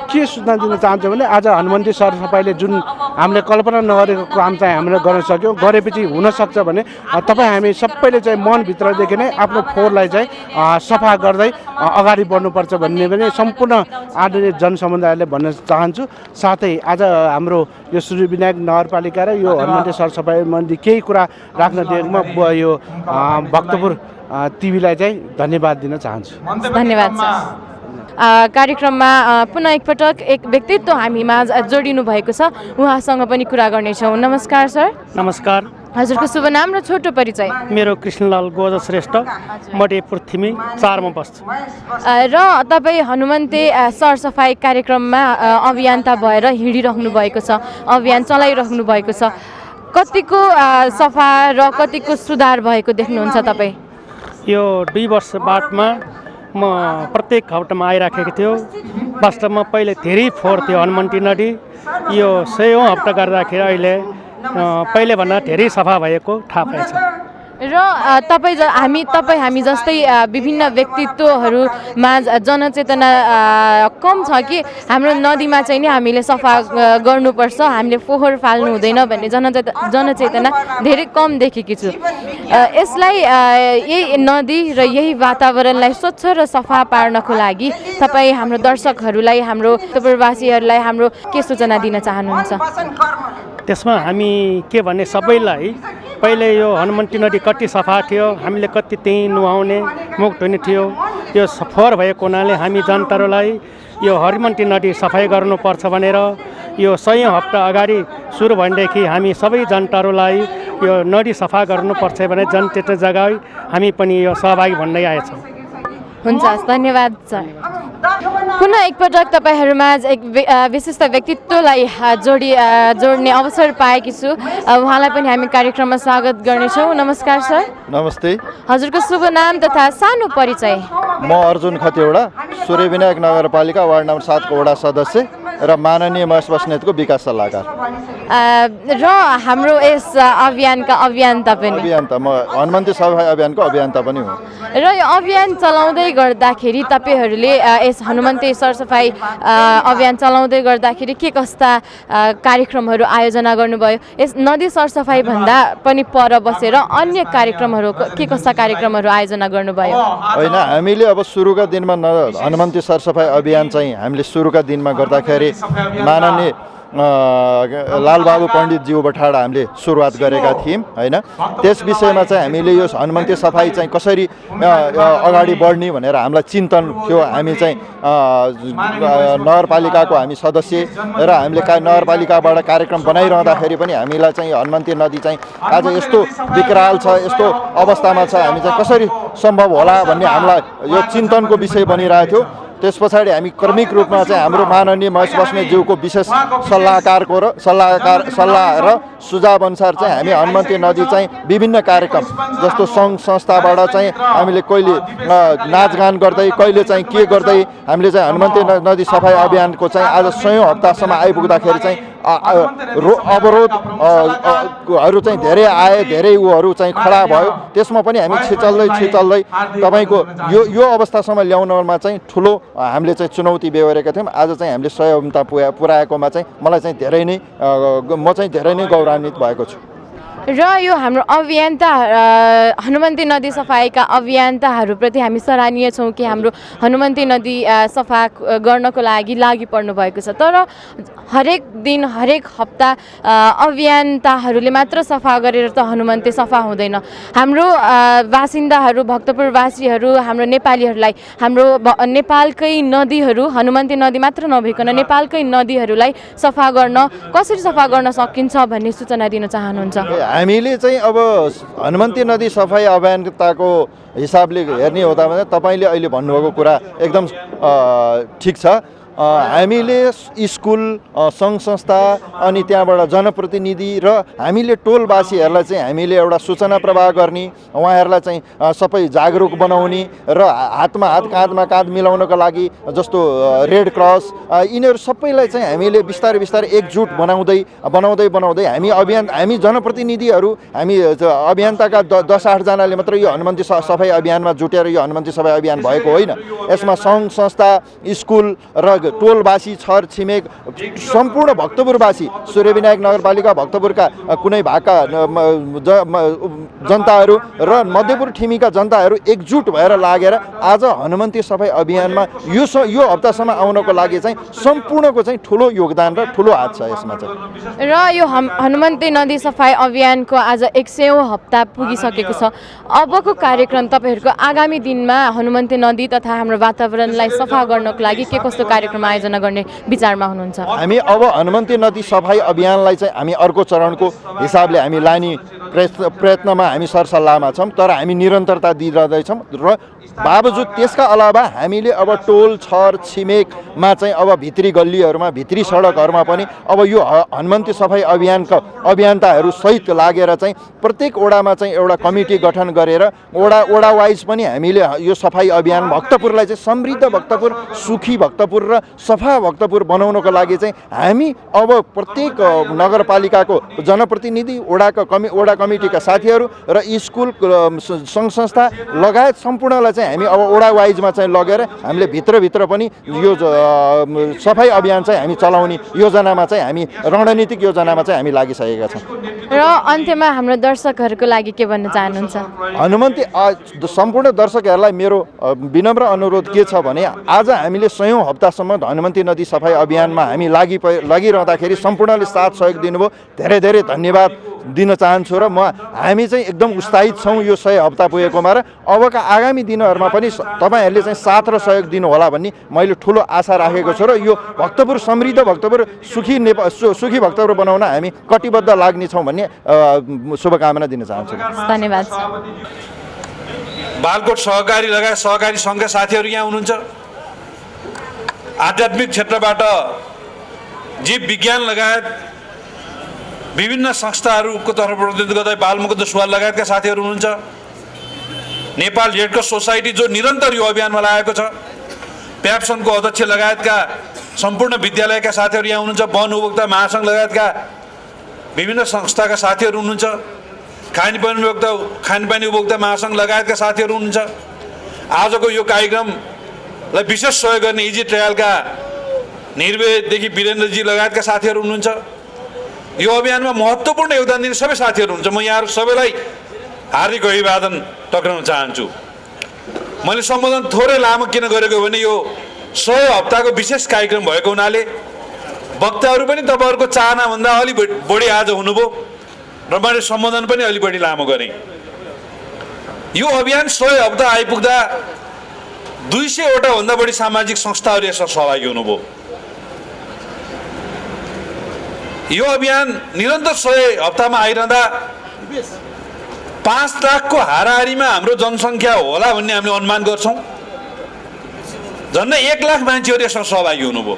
के सूचना दिन चाहन्छु भने आज हनुमन्ते सरसफाइले जुन हामीले कल्पना नगरेको काम चाहिँ हामीले गर्न सक्यौँ, गरेपछि हुनसक्छ भने तपाईँ हामी सबैले चाहिँ मनभित्रदेखि नै आफ्नो फोहोरलाई चाहिँ सफा गर्दै अगाडि बढ्नुपर्छ भन्ने पनि सम्पूर्ण आदरणीय जनसमुदायले भन्न चाहन्छु। साथै आज हाम्रो यो सूर्यविनायक नगरपालिका र यो हनुमन्ते सरसफाइमध्ये केही कुरा राख्न दिएकोमा यो भक्तपुर टिभीलाई चाहिँ धन्यवाद दिन चाहन्छु। धन्यवाद सर। कार्यक्रममा पुनः एकपटक एक व्यक्तित्व हामीमा जोडिनु भएको छ, उहाँसँग पनि कुरा गर्नेछौँ। नमस्कार सर। नमस्कार। हजुरको शुभ नाम र छोटो परिचय। मेरो कृष्णलाल गोज श्रेष्ठ, मडेपुर थिमी 4 मा बस्छु। र तपाईँ हनुमन्ते सरसफाइ कार्यक्रममा अभियन्ता भएर हिँडिराख्नु भएको छ, अभियान चलाइराख्नु भएको छ। कतिको सफा र कतिको सुधार भएको देख्नुहुन्छ तपाईँ? यो 2 वर्ष बादमा म प्रत्येक हप्तामा आइराखेको थियो। वास्तवमा पहिले धेरै फोहोर थियो हनुमन्ती नदी। यो 100औं हप्ता गर्दाखेरि अहिले पहिले भन्दा धेरै सफा भएको थाहा पाएछ। र हामी जस्तै विभिन्न व्यक्तित्वहरूमा जनचेतना कम छ कि हाम्रो नदीमा चाहिँ नि हामीले सफा गर्नुपर्छ, हामीले फोहोर फाल्नु हुँदैन भन्ने जनचेतना धेरै कम देखेकी छु। यसलाई यही नदी र यही वातावरणलाई स्वच्छ र सफा पार्नको लागि तपाईँ हाम्रो दर्शकहरूलाई, हाम्रो भक्तपुरवासीहरूलाई हाम्रो के सूचना दिन चाहनुहुन्छ? त्यसमा हामी के भने सबैलाई पहिले यो हनुमन्ती नदी कति सफा थियो, हामीले कति त्यहीँ नुहाउने मुख धुने थियो। यो फोहोर भएको हुनाले हामी जनताहरूलाई यो हनुमन्ती नदी सफाइ गर्नुपर्छ भनेर यो 100औं हप्ता अगाडि सुरु भएदेखि हामी सबै जनताहरूलाई यो नदी सफा गर्नुपर्छ भने जनचेतना जगाई हामी पनि यो सहभागी भन्दै आएछौँ। हुन्छ, धन्यवाद सर। पुनः एकपटक तपाईँहरूमाझ एक विशिष्ट व्यक्तित्वलाई जोड्ने अवसर पाएकी छु। उहाँलाई पनि हामी कार्यक्रममा स्वागत गर्नेछौँ। नमस्कार सर। नमस्ते। हजुरको शुभ नाम तथा सानो परिचय? म अर्जुन खतिवडा, सूर्यविनायक नगरपालिका वार्ड नम्बर 7 को वडा सदस्य र माननीय महेश बस्नेतको विकास सल्लाहकार। र हाम्रो यस अभियानका अभियन्ता पनि? अभियन्ता, म हनुमन्ती सफाइ अभियानको अभियन्ता पनि हुँ। र यो अभियान चलाउँदै गर्दाखेरि तपाईँहरूले यस हनुमन्ती सरसफाइ अभियान चलाउँदै गर्दाखेरि के कस्ता कार्यक्रमहरू आयोजना गर्नुभयो? यस नदी सरसफाइ भन्दा पनि पर बसेर अन्य कार्यक्रमहरू के कस्ता कार्यक्रमहरू आयोजना गर्नुभयो? होइन, हामीले अब सुरुका दिनमा हनुमन्ती सरसफाइ अभियान चाहिँ हामीले सुरुका दिनमा गर्दाखेरि माननीय लालबाबु पण्डितज्यू बठाडा हामीले सुरुवात गरेका थियौँ होइन। त्यस विषयमा चाहिँ हामीले यो हनुमन्ती सफाइ चाहिँ कसरी अगाडि बढ्ने भनेर हामीलाई चिन्तन थियो। हामी चाहिँ नगरपालिकाको हामी सदस्य र हामीले नगरपालिकाबाट कार्यक्रम बनाइरहँदाखेरि पनि हामीलाई चाहिँ हनुमन्ती नदी चाहिँ आज यस्तो विकराल छ, यस्तो अवस्थामा छ, हामी चाहिँ कसरी सम्भव होला भन्ने हामीलाई यो चिन्तनको विषय बनिरहेको थियो। त्यस पछाडि हामी क्रमिक रूपमा चाहिँ हाम्रो माननीय महेश बस्नेतज्यूको विशेष सल्लाह र सुझाव अनुसार चाहिँ हामी हनुमन्ती नदी चाहिँ विभिन्न कार्यक्रम जस्तो सङ्घ संस्थाबाट चाहिँ हामीले कहिले नाचगान गर्दै कहिले चाहिँ के गर्दै हामीले चाहिँ हनुमन्ती नदी सफाइ अभियानको चाहिँ आज 100औं हप्तासम्म आइपुग्दाखेरि चाहिँ अवरोधहरू चाहिँ धेरै आए, धेरै उहरू चाहिँ खडा भयो। त्यसमा पनि हामी छिचल्दै तपाईँको यो अवस्थासम्म ल्याउनमा चाहिँ ठुलो हामीले चाहिँ चुनौती बेहोरेका थियौँ। आज चाहिँ हामीले 100औं पुर्याएकोमा चाहिँ मलाई चाहिँ म चाहिँ धेरै नै गौरवान्वित भएको छु। र यो हाम्रो अभियन्ता हनुमन्ती नदी सफाइका अभियन्ताहरूप्रति हामी सराहनीय छौँ कि हाम्रो हनुमन्ती नदी सफा गर्नको लागि पर्नु भएको छ। तर हरेक दिन हरेक हप्ता अभियन्ताहरूले मात्र सफा गरेर त हनुमन्ती सफा हुँदैन। हाम्रो बासिन्दाहरू, भक्तपुरवासीहरू, हाम्रो नेपालीहरूलाई हाम्रो नेपालकै नदीहरू, हनुमन्ती नदी मात्र नभइकन नेपालकै नदीहरूलाई सफा गर्न कसरी सफा गर्न सकिन्छ भन्ने सूचना दिन चाहनुहुन्छ? हामीले चाहिँ अब हनुमन्ती नदी सफाइ अभियानताको हिसाबले हेर्ने हो भने तपाईँले अहिले भन्नुभएको कुरा एकदम ठिक छ। हामीले स्कुल, सङ्घ संस्था अनि त्यहाँबाट जनप्रतिनिधि र हामीले टोलवासीहरूलाई चाहिँ हामीले एउटा सूचना प्रवाह गर्ने, उहाँहरूलाई चाहिँ सबै जागरुक बनाउने र हातमा हात काँधमा काँध मिलाउनको लागि जस्तो रेड क्रस यिनीहरू सबैलाई चाहिँ हामीले बिस्तारै एकजुट बनाउँदै हामी जनप्रतिनिधिहरू, हामी अभियन्ताका 10-8 जनाले मात्र यो हनुमन्ती सफाइ अभियानमा जुटेर यो हनुमन्ती सफाइ अभियान भएको होइन। यसमा सङ्घ संस्था, स्कुल र टोलवासी, छर छिमेक सम्पूर्ण भक्तपुरवासी, सूर्यविनायक नगरपालिका भक्तपुरका कुनै भागका जनताहरू र मध्यपुर ठिमीका जनताहरू एकजुट भएर लागेर आज हनुमन्ती सफाइ अभियानमा यो हप्तासम्म आउनको लागि चाहिँ सम्पूर्णको चाहिँ ठुलो योगदान र ठुलो हात छ यसमा चाहिँ। र यो हनुमन्ती नदी सफाइ अभियानको आज 100औं हप्ता पुगिसकेको छ। अबको कार्यक्रम तपाईँहरूको आगामी दिनमा हनुमन्ती नदी तथा हाम्रो वातावरणलाई सफा गर्नको लागि के कस्तो कार्यक्रम कार्यक्रम आयोजना गर्ने विचारमा हुनुहुन्छ? हामी अब हनुमन्ती नदी सफाई अभियानलाई चाहिँ हामी अर्को चरणको हिसाबले हामी लाने प्रयत्नमा हामी सरसल्लाहमा छौँ, तर हामी निरन्तरता दिइरहँदैछौँ र बावजुद त्यसका अलावा हामीले अब टोल छर छिमेकमा चाहिँ अब भित्री गल्लीहरूमा भित्री सडकहरूमा पनि अब यो हनुमन्ती सफाई अभियन्ताहरू सहित लागेर चाहिँ प्रत्येक वडामा चाहिँ एउटा कमिटी गठन गरेर वडा वाइज पनि हामीले यो सफाई अभियान भक्तपुरलाई चाहिँ समृद्ध भक्तपुर, सुखी भक्तपुर र सफा भक्तपुर बनाउनको लागि चाहिँ हामी अब प्रत्येक नगरपालिकाको जनप्रतिनिधि, वडा कमिटीका साथीहरू र स्कुल सङ्घ संस्था लगायत सम्पूर्णलाई चाहिँ हामी अब वडा वाइजमा चाहिँ लगेर हामीले भित्रभित्र पनि यो सफाई अभियान चाहिँ हामी चलाउने योजनामा चाहिँ हामी रणनीतिक योजनामा चाहिँ हामी लागिसकेका छौँ। र अन्त्यमा हाम्रो दर्शकहरूको लागि के भन्न चाहनुहुन्छ? हनुमन्ती सम्पूर्ण दर्शकहरूलाई मेरो विनम्र अनुरोध के छ भने आज हामीले 100औं हप्तासम्म हनुमन्ती नदी सफाई अभियानमा हामी लागिरहँदाखेरि सम्पूर्णले साथ सहयोग दिनुभयो, धेरै धेरै धन्यवाद दिन चाहन्छु र हामी चाहिँ एकदम उत्साहित छौँ यो 100 हप्ता पुगेकोमा र अबका आगामी दिनहरूमा पनि तपाईँहरूले चाहिँ साथ र सहयोग दिनुहोला भन्ने मैले ठुलो आशा राखेको छु र यो भक्तपुर समृद्ध भक्तपुर सुखी भक्तपुर बनाउन हामी कटिबद्ध लाग्नेछौँ भन्ने शुभकामना दिन चाहन्छु। धन्यवाद। बालकोट सहकारी लगायत सहकारी सङ्घका साथीहरू यहाँ हुनुहुन्छ। आध्यात्मिक क्षेत्रबाट जीव विज्ञान लगायत विभिन्न संस्थाहरूको तर्फबाट प्रतिनिधित्व गर्दै बालमुकुन्द सुवाल लगायतका साथीहरू हुनुहुन्छ। नेपाल रेड क्रस सोसाइटी जो निरन्तर यो अभियानमा लागेको छ, प्याप्सनको अध्यक्ष लगायतका सम्पूर्ण विद्यालयका साथीहरू यहाँ हुनुहुन्छ। वन उपभोक्ता महासङ्घ लगायतका विभिन्न संस्थाका साथीहरू हुनुहुन्छ। खानपानी उपभोक्ता महासङ्घ लगायतका साथीहरू हुनुहुन्छ। आजको यो कार्यक्रमलाई विशेष सहयोग गर्ने इजी ट्रायलका निर्भयदेखि वीरेन्द्रजी लगायतका साथीहरू हुनुहुन्छ। यो अभियानमा महत्त्वपूर्ण योगदान दिने सबै साथीहरू हुनुहुन्छ। म यहाँहरू सबैलाई हार्दिक अभिवादन टक्राउन चाहन्छु। मैले सम्बोधन थोरै लामो किन गरेको भने यो 100 हप्ताको विशेष कार्यक्रम भएको हुनाले वक्ताहरू पनि तपाईँहरूको चाहनाभन्दा अलि बढी आज हुनुभयो र मैले सम्बोधन पनि अलि बढी लामो गरेँ। यो अभियान 100 हप्ता आइपुग्दा 200वटा भन्दा बढी सामाजिक संस्थाहरू यसमा सहभागी हुनुभयो। यो अभियान निरन्तर 100 हप्तामा आइरहँदा 5 लाखको हाराहारीमा हाम्रो जनसङ्ख्या होला भन्ने हामीले अनुमान गर्छौँ। झन्डै 1 लाख मान्छेहरू यसमा सहभागी हुनुभयो।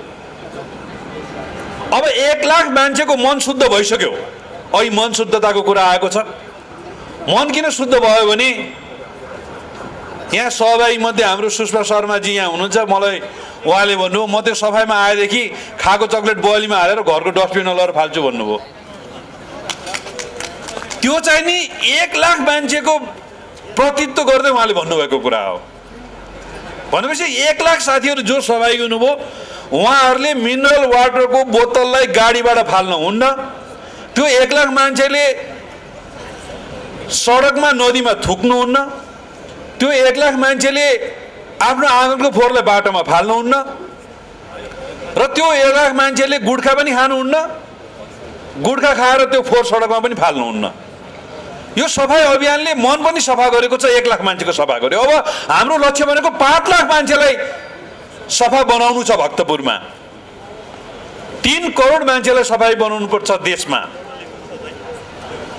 अब 1 लाख मान्छेको मन शुद्ध भइसक्यो। अहिले मन शुद्धताको कुरा आएको छ। मन किन शुद्ध भयो भने यहाँ सहभागी मध्ये हाम्रो सुषमा शर्माजी यहाँ हुनुहुन्छ। मलाई उहाँले भन्नुभयो म त्यो सफाइमा आएदेखि खाएको चक्लेट बलीमा हालेर घरको डस्टबिनमा लगेर फाल्छु भन्नुभयो। त्यो चाहिँ नि 1 लाख मान्छेको प्रतिनिधित्व गर्दै उहाँले भन्नुभएको कुरा हो। भनेपछि 1 लाख साथीहरू जो सहभागी हुनुभयो उहाँहरूले मिनरल वाटरको बोतललाई गाडीबाट फाल्न हुन्न। त्यो 1 लाख मान्छेले सडकमा नदीमा थुक्नुहुन्न। त्यो 1 लाख मान्छेले आफ्नो आँगनको फोहोरलाई बाटोमा फाल्नुहुन्न र त्यो 1 लाख मान्छेले गुट्खा पनि खानुहुन्न। गुट्खा खाएर त्यो फोहोर सडकमा पनि फाल्नुहुन्न। यो सफाई अभियानले मन पनि सफा गरेको छ, 1 लाख मान्छेको सफा गर्यो। अब हाम्रो लक्ष्य भनेको 5 लाख मान्छेलाई सफा बनाउनु छ भक्तपुरमा। 3 करोड मान्छेलाई सफाई बनाउनु पर्छ देशमा।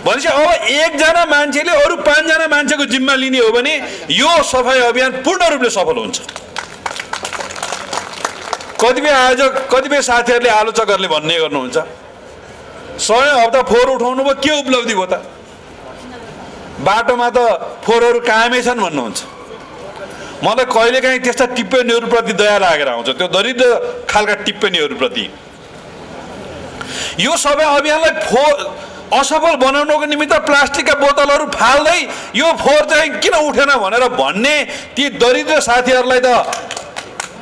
भनेपछि अब 1 जना मान्छेले अरू 5 जना मान्छेको जिम्मा लिने हो भने यो सफाई अभियान पूर्ण रूपले सफल हुन्छ। कतिपय आयोजक कतिपय साथीहरूले आलोचकहरूले भन्ने गर्नुहुन्छ 100 हप्ता फोहोर उठाउनु भयो, के उपलब्धि भयो त? बाटोमा त फोहोरहरू कायमै छन् भन्नुहुन्छ। मलाई कहिलेकाहीँ त्यस्ता टिप्पणीहरूप्रति दया लागेर आउँछ, त्यो दरिद्र खालका टिप्पणीहरूप्रति। यो सबै अभियानलाई असफल बनाउनको निमित्त प्लास्टिकका बोतलहरू फाल्दै यो फोहोर चाहिँ किन उठेन भनेर भन्ने ती दरिद्र साथीहरूलाई त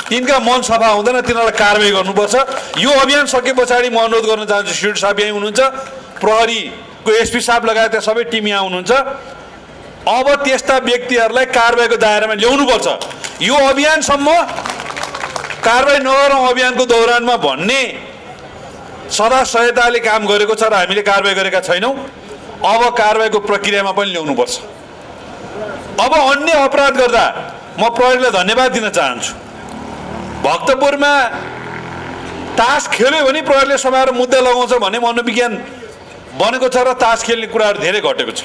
तिनका मन सफा हुँदैन, तिनीहरूलाई कारवाही गर्नुपर्छ। यो अभियान सके पछाडि म अनुरोध गर्न चाहन्छु, सिड साहब यहाँ हुनुहुन्छ, प्रहरीको एसपी साहब लगायत सबै टिम यहाँ हुनुहुन्छ। अब त्यस्ता व्यक्तिहरूलाई कारवाहीको दायरामा ल्याउनुपर्छ। यो अभियानसम्म कारवाही नगरौँ अभियानको दौरानमा भन्ने सदा सहायताले काम गरेको छ र हामीले कारवाही गरेका छैनौँ। अब कारवाहीको प्रक्रियामा पनि ल्याउनुपर्छ। अब अन्य अपराध गर्दा म प्रहरीलाई धन्यवाद दिन चाहन्छु। भक्तपुरमा तास खेल्यो भने प्रहरीले समाएर मुद्दा लगाउँछ भन्ने मनोविज्ञान बनेको छ र तास खेल्ने कुराहरू धेरै घटेको छ।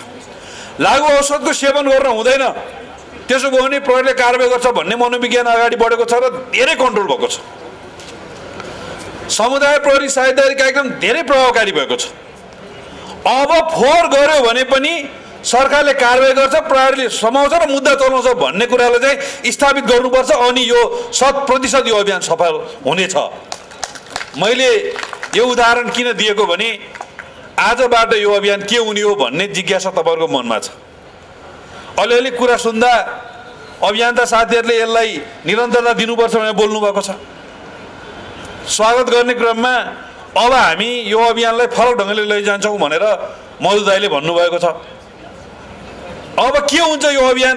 लागु औषधको सेवन गर्न हुँदैन, त्यसो भयो भने प्रहरीले कारबाही गर्छ भन्ने मनोविज्ञान अगाडि बढेको छ र धेरै कन्ट्रोल भएको छ। समुदाय प्रहरी साझेदारी कार्यक्रम धेरै प्रभावकारी भएको छ। अब फोहोर गर्यो भने पनि सरकारले कारबाही गर्छ, प्रहरीले समाउँछ र मुद्दा चलाउँछ भन्ने कुरालाई चाहिँ स्थापित गर्नुपर्छ, अनि यो 100% यो अभियान सफल हुनेछ। मैले यो उदाहरण किन दिएको भने आजबाट यो अभियान के हुने हो भन्ने जिज्ञासा तपाईँहरूको मनमा छ। अलिअलि कुरा सुन्दा अभियन्ता साथीहरूले यसलाई निरन्तरता दिनुपर्छ भनेर बोल्नु भएको छ। स्वागत गर्ने क्रममा अब हामी यो अभियानलाई फरक ढङ्गले लैजान्छौँ भनेर मधु दाइले भन्नुभएको छ। अब के हुन्छ, यो अभियान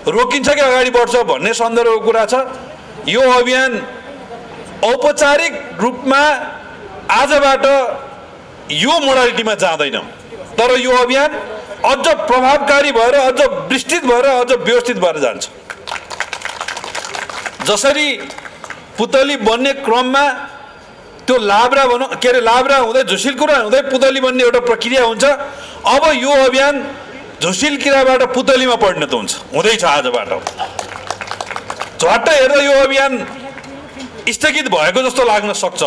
रोकिन्छ कि अगाडि बढ्छ भन्ने सन्दर्भको कुरा छ। यो अभियान औपचारिक रूपमा आजबाट यो मोडालिटीमा जाँदैन, तर यो अभियान अझ प्रभावकारी भएर, अझ विस्तृत भएर, अझ व्यवस्थित भएर जान्छ। जसरी पुतली बन्ने क्रममा त्यो लाब्रा भनौँ के अरे लाब्रा हुँदै झुसिल कुरा हुँदै पुतली बन्ने एउटा प्रक्रिया हुन्छ, अब यो अभियान झुसिल किराबाट पुतलीमा परिणत हुन्छ, हुँदैछ आजबाट। झट्ट हेर्दा यो अभियान स्थगित भएको जस्तो लाग्न सक्छ।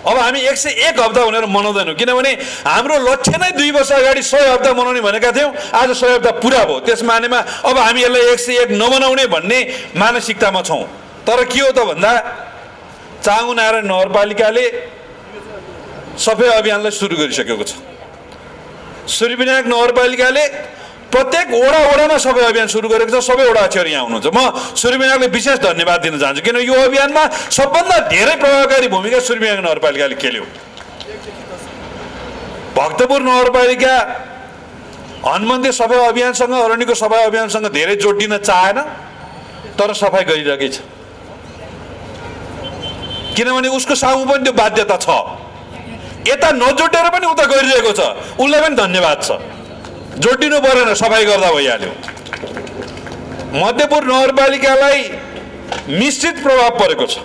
अब हामी 101 हप्ता भनेर मनाउँदैनौँ, किनभने हाम्रो लक्ष्य नै 2 वर्ष अगाडि 100 हप्ता मनाउने भनेका थियौँ। आज 100 हप्ता पुरा भयो, त्यस मानेमा अब हामी यसलाई 101 नमनाउने भन्ने मानसिकतामा छौँ। तर के हो त भन्दा चाँगुनारायण नगरपालिकाले सफाई अभियानलाई सुरु गरिसकेको छ। सूर्यविनायक नगरपालिकाले प्रत्येक वडामा सफाई अभियान सुरु गरेको छ। सबै वडा अध्यक्षहरू यहाँ हुनुहुन्छ, म सूर्यविनायकले विशेष धन्यवाद दिन चाहन्छु, किन यो अभियानमा सबभन्दा धेरै प्रभावकारी भूमिका सूर्यविनायक नगरपालिकाले खेल्यो। भक्तपुर नगरपालिका हनुमन्ते सफाई अभियानसँग, अरण्यको सफाई अभियानसँग धेरै जोडिन चाहेन, तर सफाई गरिरहेकै छ, किनभने उसको सामु पनि त्यो बाध्यता छ। यता नजोटेर पनि उता गरिरहेको छ, उसलाई पनि धन्यवाद छ। जोडिनु परेन, सफाई गर्दा भइहाल्यो। मध्यपुर नगरपालिकालाई मिश्रित प्रभाव परेको छ।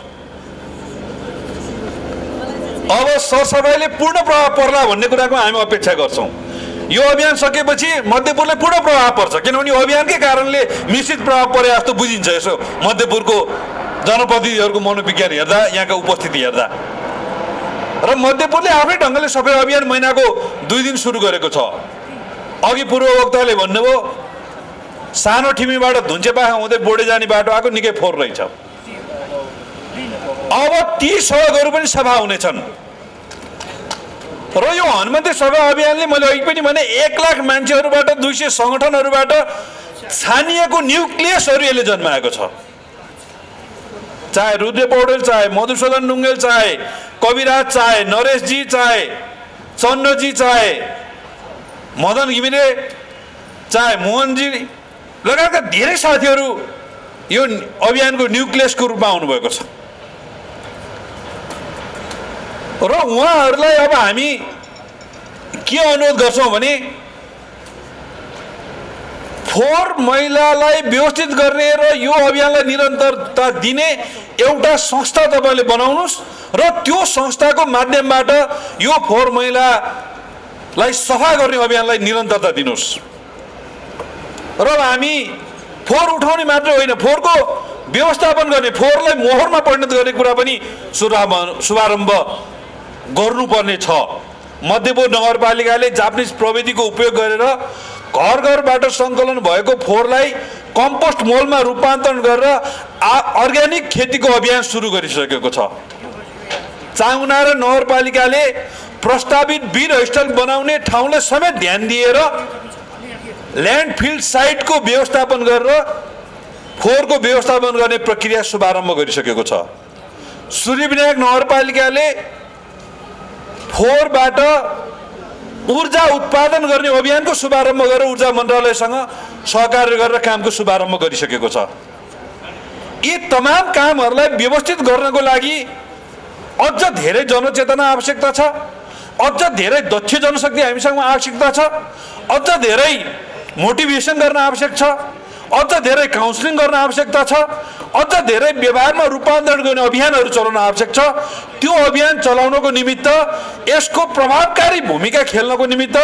अब सरसफाइले पूर्ण प्रभाव पर्ला भन्ने कुराको हामी अपेक्षा गर्छौँ। यो अभियान सकेपछि मध्यपुरलाई पूर्ण प्रभाव पर्छ, किनभने यो अभियानकै कारणले मिश्रित प्रभाव परे जस्तो बुझिन्छ यसो मध्यपुरको जनप्रतिनिधिहरूको मनोविज्ञान हेर्दा, यहाँका उपस्थिति हेर्दा। र मध्यपुरले आफ्नै ढङ्गले सफाई अभियान महिनाको 2 दिन सुरु गरेको छ। अघि पूर्ववक्ताले भन्नुभयो सानो ठिमीबाट धुन्चेपाखा हुँदै बोडे जाने बाटो आएको निकै फोहोर रहेछ। अब ती सडकहरू पनि सफा हुनेछन्। र यो हनुमन्ते सफा अभियानले मैले अघि पनि भने 1 लाख मान्छेहरूबाट 200 सङ्गठनहरूबाट छानिएको न्युक्लियसहरू यसले जन्माएको छ। चाहे रुद्र पौडेल, चाहे मधुसूदन ढुङ्गेल, चाहे कविराज, चाहे नरेशजी, चाहे चन्द्रजी, चाहे मदन घिमिरे, चाहे मोहनजी लगायतका धेरै साथीहरू यो अभियानको न्युक्लियसको रूपमा आउनुभएको छ। र उहाँहरूलाई अब हामी के अनुरोध गर्छौँ भने फोहोर मैलालाई व्यवस्थित गर्ने र यो अभियानलाई निरन्तरता दिने एउटा संस्था तपाईँले बनाउनुहोस् र त्यो संस्थाको माध्यमबाट यो फोहोर मैलालाई सफा गर्ने अभियानलाई निरन्तरता दिनुहोस्। र हामी फोहोर उठाउने मात्र होइन, फोहोरको व्यवस्थापन गर्ने, फोहोरलाई मोहरमा परिणत गर्ने कुरा पनि शुभारम्भ गर्नुपर्ने छ। मध्यपुर नगरपालिकाले जापानिज प्रविधिको उपयोग गरेर घर घरबाट सङ्कलन भएको फोहोरलाई कम्पोस्ट मलमा रूपान्तरण गरेर अर्ग्यानिक खेतीको अभियान सुरु गरिसकेको छ। चाँगुनारायण नगरपालिकाले प्रस्तावित वीरस्थल बनाउने ठाउँलाई समेत ध्यान दिएर ल्यान्डफिल साइटको व्यवस्थापन गरेर फोहोरको व्यवस्थापन गर्ने प्रक्रिया शुभारम्भ गरिसकेको छ। सूर्यविनायक नगरपालिकाले फोहोरबाट ऊर्जा उत्पादन गर्ने अभियानको शुभारम्भ गरेर ऊर्जा मन्त्रालयसँग सहकार्य गरेर कामको शुभारम्भ गरिसकेको छ। यी तमाम कामहरूलाई व्यवस्थित गर्नको लागि अझ धेरै जनचेतना आवश्यकता छ, अझ धेरै दक्ष जनशक्ति हामीसँग आवश्यकता छ, अझ धेरै मोटिभेसन गर्न आवश्यक छ, अझ धेरै काउन्सिलिङ गर्न आवश्यकता छ, अझ धेरै व्यवहारमा रूपान्तरण गर्ने अभियानहरू चलाउन आवश्यक छ। त्यो अभियान चलाउनको निमित्त, यसको प्रभावकारी भूमिका खेल्नको निमित्त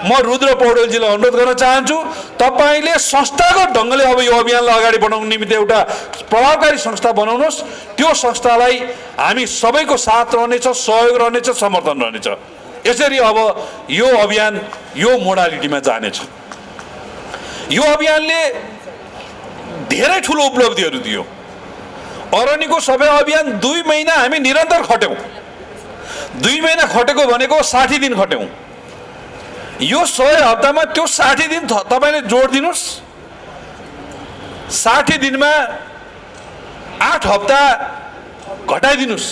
म रुद्र पौडेलजीलाई अनुरोध गर्न चाहन्छु, तपाईँले संस्थागत ढङ्गले अब यो अभियानलाई अगाडि बढाउनको निमित्त एउटा प्रभावकारी संस्था बनाउनुहोस्। त्यो संस्थालाई हामी सबैको साथ रहनेछ, सहयोग रहनेछ, समर्थन रहनेछ। यसरी अब यो अभियान यो मोडालिटीमा जानेछ। यो अभियानले धेरै ठुलो उपलब्धिहरू दियो। अरनिको सफाई अभियान 2 महिना हामी निरन्तर खट्यौँ। 2 महिना खटेको भनेको 60 दिन खट्यौँ। यो 100 हप्तामा त्यो 60 दिन तपाईँले जोड दिनुहोस्। 60 दिनमा 8 हप्ता घटाइदिनुहोस्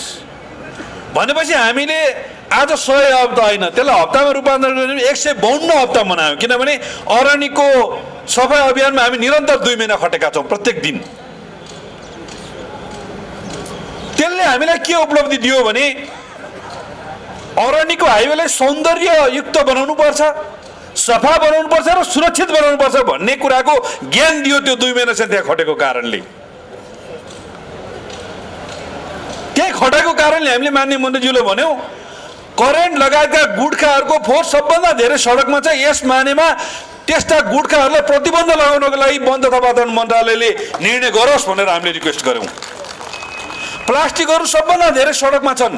भनेपछि हामीले आज 100 हप्ता होइन, त्यसलाई हप्तामा रूपान्तरण गर्ने 152 हप्ता मनायौँ। किनभने अरनिको सफाई अभियानमा हामी निरन्तर 2 महिना खटेका छौँ प्रत्येक दिन। त्यसले हामीलाई के उपलब्धि दियो भने अरनिको हाइवेलाई सौन्दर्ययुक्त बनाउनु पर्छ, सफा बनाउनु पर्छ र सुरक्षित बनाउनु पर्छ भन्ने कुराको ज्ञान दियो त्यो 2 महिनासम्म त्यहाँ खटेको कारणले। त्यही खटेको कारणले हामीले मान्य मन्त्रीज्यूले भन्यौँ करेन्ट लगायतका गुटखाहरूको फोर्स सबभन्दा धेरै सडकमा छ। यस मानेमा त्यस्ता गुटखाहरूलाई प्रतिबन्ध लगाउनको लागि वन तथा वातावरण मन्त्रालयले निर्णय गरोस् भनेर हामीले रिक्वेस्ट गऱ्यौँ। प्लास्टिकहरू सबभन्दा धेरै सडकमा छन्।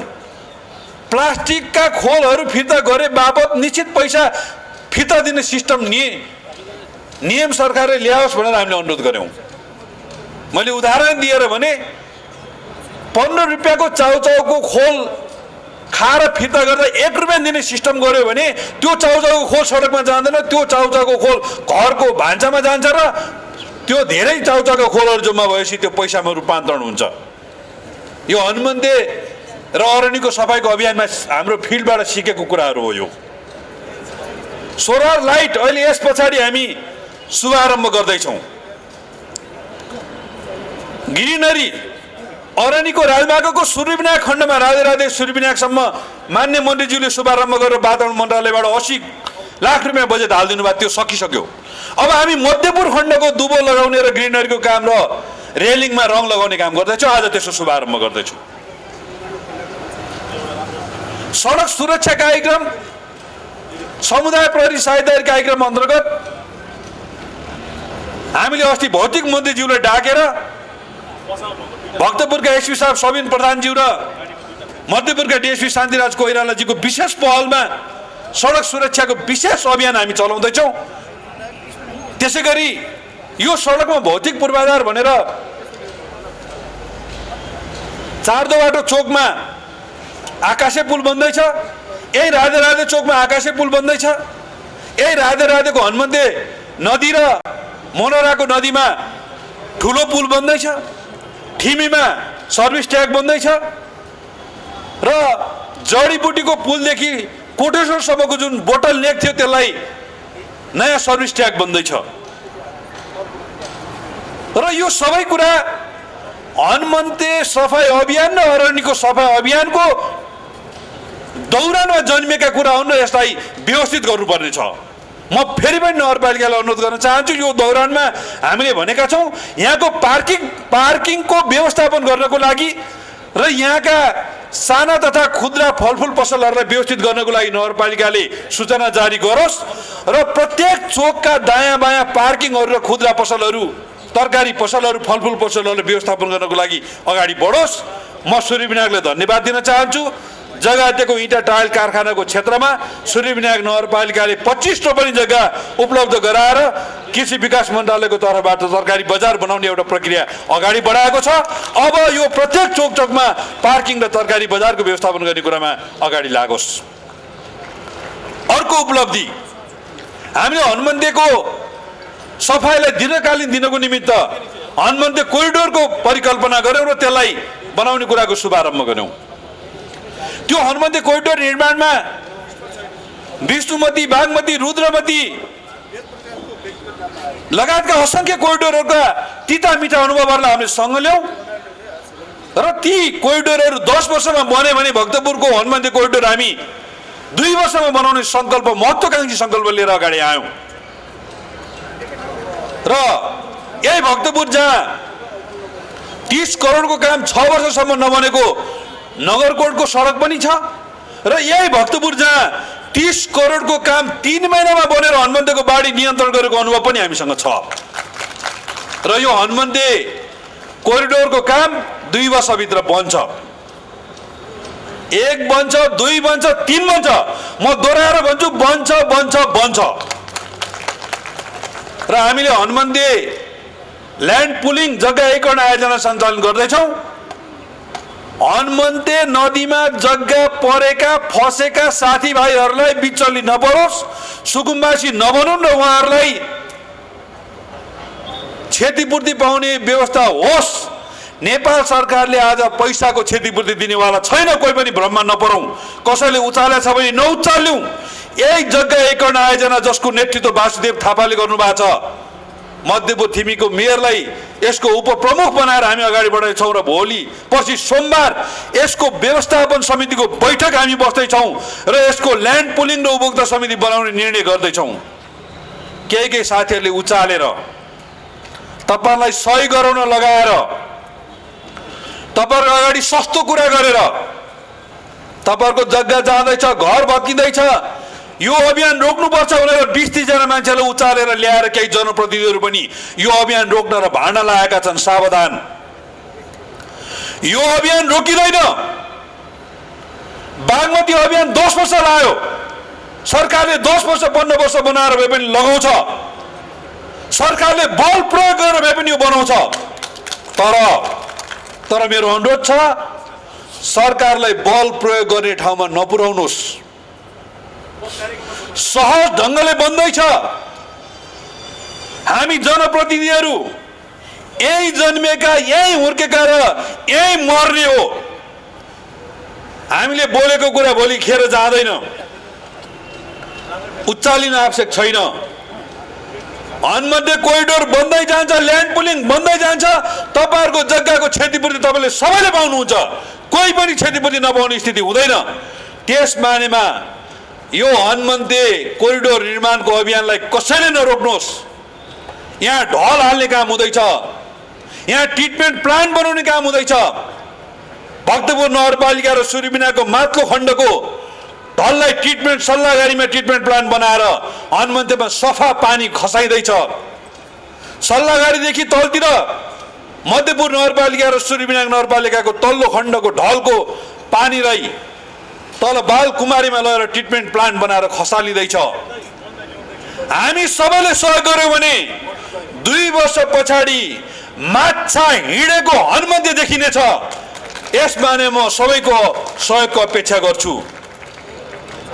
प्लास्टिकका खोलहरू फिर्ता गरे बापत निश्चित पैसा फिर्ता दिने सिस्टम नियम सरकारले ल्याओस् भनेर हामीले अनुरोध गऱ्यौँ। मैले उदाहरण दिएर भने 15 रुपियाँको चाउचाउको खोल खाएर फिर्ता गर्दा 1 रुपियाँ दिने सिस्टम गर्यो भने त्यो चाउचाउको खोल सडकमा जाँदैन, त्यो चाउचाउको खोल घरको भान्सामा जान्छ र त्यो धेरै चाउचाउको खोलहरू जम्मा भएपछि त्यो पैसामा रूपान्तरण हुन्छ। यो हनुमन्ते र अरनिको सफाइको अभियानमा हाम्रो फिल्डबाट सिकेको कुराहरू हो। यो सोलर लाइट अहिले यस पछाडि हामी शुभारम्भ गर्दैछौँ। ग्रिनरी अरनिको राजमार्गको सूर्यविनायक खण्डमा राधे सूर्यविनायकसम्म मान्य मन्त्रीज्यूले शुभारम्भ गरेर वातावरण मन्त्रालयबाट 80 लाख रुपियाँ बजेट हालिदिनु भयो। त्यो सकिसक्यो। अब हामी मध्यपुर खण्डको दुबो लगाउने र ग्रिनरीको काम र रेलिङमा रङ लगाउने काम गर्दैछौँ। आज त्यसको शुभारम्भ गर्दैछु। सडक सुरक्षा कार्यक्रम, समुदाय प्रहरी साझेदारी कार्यक्रम अन्तर्गत हामीले अस्ति भौतिक मन्त्रीज्यूलाई डाकेर भक्तपुरका एसपी साहब सबिन प्रधानज्यू र मध्यपुरका डिएसपी शान्तिराज कोइरालाजीको विशेष पहलमा सडक सुरक्षाको विशेष अभियान हामी चलाउँदैछौँ। त्यसै गरी यो सडकमा भौतिक पूर्वाधार भनेर चारदोबाटो चोकमा आकाशे पुल बन्दैछ। यही राधे चोकमा आकाशे पुल बन्दैछ। यही राधेको हनुमन्ते नदी र मनोराको नदीमा ठुलो पुल बन्दैछ। ठिमीमा सर्भिस ट्याग बन्दैछ र जडीबुटीको पुलदेखि कोटेश्वरसम्मको जुन बोटल नेक थियो त्यसलाई नयाँ सर्भिस ट्याग बन्दैछ। र यो सबै कुरा हनुमन्ते सफाई अभियान र अरनिको सफाई अभियानको दौरानमा जन्मेका कुरा हुन् र यसलाई व्यवस्थित गर्नुपर्ने छ। म फेरि पनि नगरपालिकालाई अनुरोध गर्न चाहन्छु, यो दौरानमा हामीले भनेका छौँ यहाँको पार्किङको व्यवस्थापन गर्नको लागि र यहाँका साना तथा खुद्रा फलफुल पसलहरूलाई व्यवस्थित गर्नको लागि नगरपालिकाले सूचना जारी गरोस् र प्रत्येक चोकका दायाँ बायाँ पार्किङहरू र खुद्रा पसलहरू, तरकारी पसलहरू, फलफुल पसलहरूलाई व्यवस्थापन गर्नको लागि अगाडि बढोस्। म सूर्यविनायकलाई धन्यवाद दिन चाहन्छु। जगातेको इँटा टाइल कारखानाको क्षेत्रमा सूर्यविनायक नगरपालिकाले 25 रोपनी जग्गा उपलब्ध गराएर कृषि विकास मन्त्रालयको तर्फबाट तरकारी बजार बनाउने एउटा प्रक्रिया अगाडि बढाएको छ। अब यो प्रत्येक चोकमा पार्किङ र तरकारी बजारको व्यवस्थापन गर्ने कुरामा अगाडि लागोस्। अर्को उपलब्धि, हामीले हनुमन्तेको सफाइलाई दीर्घकालीन दिनको निमित्त हनुमन्ते कोरिडोरको परिकल्पना गर्यौँ र त्यसलाई बनाउने कुराको शुभारम्भ गर्यौँ। त्यो हनुमन्ते कोरिडोर निर्माणमा विष्णुमती, बागमती, रुद्रमती लगायतका असंख्य कोरिडोरहरूका तिता मिठा अनुभवहरूलाई हामीले सँग ल्याउँ र ती कोरिडोरहरू 10 वर्षमा बने भने भक्तपुरको हनुमन्ते कोरिडोर हामी 2 वर्षमा बनाउने सङ्कल्प, महत्त्वाकांक्षी सङ्कल्प लिएर अगाडि आयौँ। र यही भक्तपुर जहाँ 30 करोडको काम 6 वर्षसम्म नबनेको नगरकोटको सडक पनि छ र यही भक्तपुर जहाँ 30 करोडको काम 3 महिनामा बनेर हनुमन्तेको बाढी नियन्त्रण गरेको अनुभव पनि हामीसँग छ र यो हनुमन्ते कोरिडोरको काम 2 वर्षभित्र बन्छ। 1 बन्छ, 2 बन्छ, 3 बन्छ, म दोहोऱ्याएर भन्छु बन्छ बन्छ बन्छ। र हामीले हनुमन्ते ल्यान्ड पुलिङ जग्गा एकीकरण आयोजना सञ्चालन गर्दैछौँ। हनुमन्ते नदीमा जग्गा परेका फसेका साथीभाइहरूलाई बिचल्ली नपरोस्, सुकुम्बासी नबनुन् र उहाँहरूलाई क्षतिपूर्ति पाउने व्यवस्था होस्। नेपाल सरकारले आज पैसाको क्षतिपूर्ति दिनेवाला छैन, कोही पनि भ्रममा नपरौँ। कसैले उचालेको छ भने नउचाल्यौँ। यही जग्गा एकीकरण आयोजना जसको नेतृत्व वासुदेव थापाले गर्नुभएको छ, मध्यपुर थिमीको मेयरलाई यसको उपप्रमुख बनाएर हामी अगाडि बढ्दैछौँ र भोलि पर्सि सोमबार यसको व्यवस्थापन समितिको बैठक हामी बस्दैछौँ र यसको ल्यान्ड पुलिङ र उपभोक्ता समिति बनाउने निर्णय गर्दैछौँ। केही साथीहरूले उचालेर तपाईँलाई सही गराउन लगाएर तपाईँहरूको अगाडि सस्तो कुरा गरेर तपाईँहरूको जग्गा जाँदैछ, घर भत्किँदैछ, यो अभियान रोक्नुपर्छ भनेर 20-30 जना मान्छेलाई उचालेर ल्याएर केही जनप्रतिनिधिहरू पनि यो अभियान रोक्न र भाड्न लागेका छन्। सावधान, यो अभियान रोकिँदैन। बागमती अभियान 10 वर्ष लाग्यो, सरकारले 10 वर्ष 15 वर्ष बनाएर भए पनि लगाउँछ, सरकारले बल प्रयोग गरेर भए पनि यो बनाउँछ। तर मेरो अनुरोध छ, सरकारलाई बल प्रयोग गर्ने ठाउँमा नपुर्याउनुहोस्। सहज ढङ्गले बन्दैछ। हामी जनप्रतिनिधिहरू यही जन्मेका, यही हुर्केका र यही मर्ने हो। हामीले बोलेको कुरा भोलि खेर जाँदैन, उचालिन आवश्यक छैन। हनुमन्ते कोरिडोर बन्दै जान्छ, ल्यान्ड पुलिङ बन्दै जान्छ, तपाईँहरूको जग्गाको क्षतिपूर्ति तपाईँले सबैले पाउनुहुन्छ, कोही पनि क्षतिपूर्ति नपाउने स्थिति हुँदैन। त्यस मानेमा यो हनुमन्ते कोरिडोर निर्माणको अभियानलाई कसैले नरोक्नुहोस्। यहाँ ढल हाल्ने काम हुँदैछ, यहाँ ट्रिटमेन्ट प्लान्ट बनाउने काम हुँदैछ। भक्तपुर नगरपालिका र सुरुबिनाको माथिल्लो खण्डको ढललाई ट्रिटमेन्ट सल्लाहगारीमा ट्रिटमेन्ट प्लान्ट बनाएर हनुमन्तेमा सफा पानी खसाइँदैछ। सल्लाहगारीदेखि तलतिर मध्यपुर नगरपालिका र सुरुबिना नगरपालिकाको तल्लो खण्डको ढलको पानीलाई तल बालकुमारीमा लगेर ट्रिटमेन्ट प्लान्ट बनाएर खसालिँदैछ। हामी सबैले सहयोग गर्यौँ भने 2 वर्ष पछाडि माछा हिँडेको हनुमन्ते देखिनेछ। यसमा नै म सबैको सहयोगको अपेक्षा गर्छु।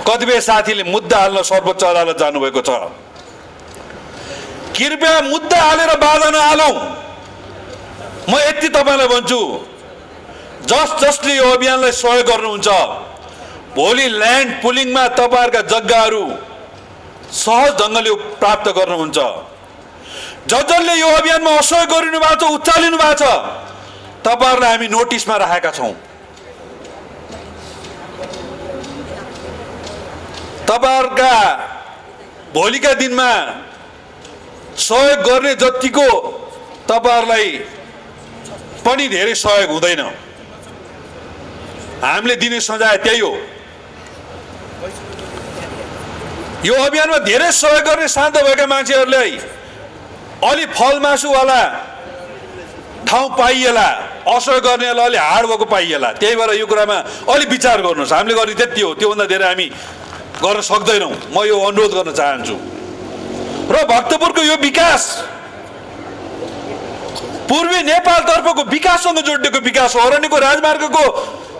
कतिपय साथीले मुद्दा हाल्न सर्वोच्च अदालत जानुभएको छ। कृपया मुद्दा हालेर बाधा नहालौँ। म यति तपाईँलाई भन्छु, जसले यो अभियानलाई सहयोग गर्नुहुन्छ, भोलि ल्यान्ड पुलिङमा तपाईँहरूका जग्गाहरू सहज ढङ्गले प्राप्त गर्नुहुन्छ। जसले यो अभियानमा असहयोग गरिनु भएको छ, उचालिनु भएको छ, तपाईँहरूलाई हामी नोटिसमा राखेका छौँ। तपाईँहरूका भोलिका दिनमा सहयोग गर्ने जतिको तपाईँहरूलाई पनि धेरै सहयोग हुँदैन। हामीले दिने सजाय त्यही हो। यो अभियानमा धेरै सहयोग गर्ने शान्त भएका मान्छेहरूलाई अलि फलमासुवाला ठाउँ पाइएला, असहयोग गर्नेलाई अलि हार्ड भएको पाइएला। त्यही भएर यो कुरामा अलि विचार गर्नुहोस्। हामीले गर्ने त्यति हो, त्योभन्दा धेरै हामी गर्न सक्दैनौँ। म यो अनुरोध गर्न चाहन्छु। र भक्तपुरको यो विकास पूर्वी नेपालतर्फको विकाससँग जोडिएको विकास हो। अरण्यको राजमार्गको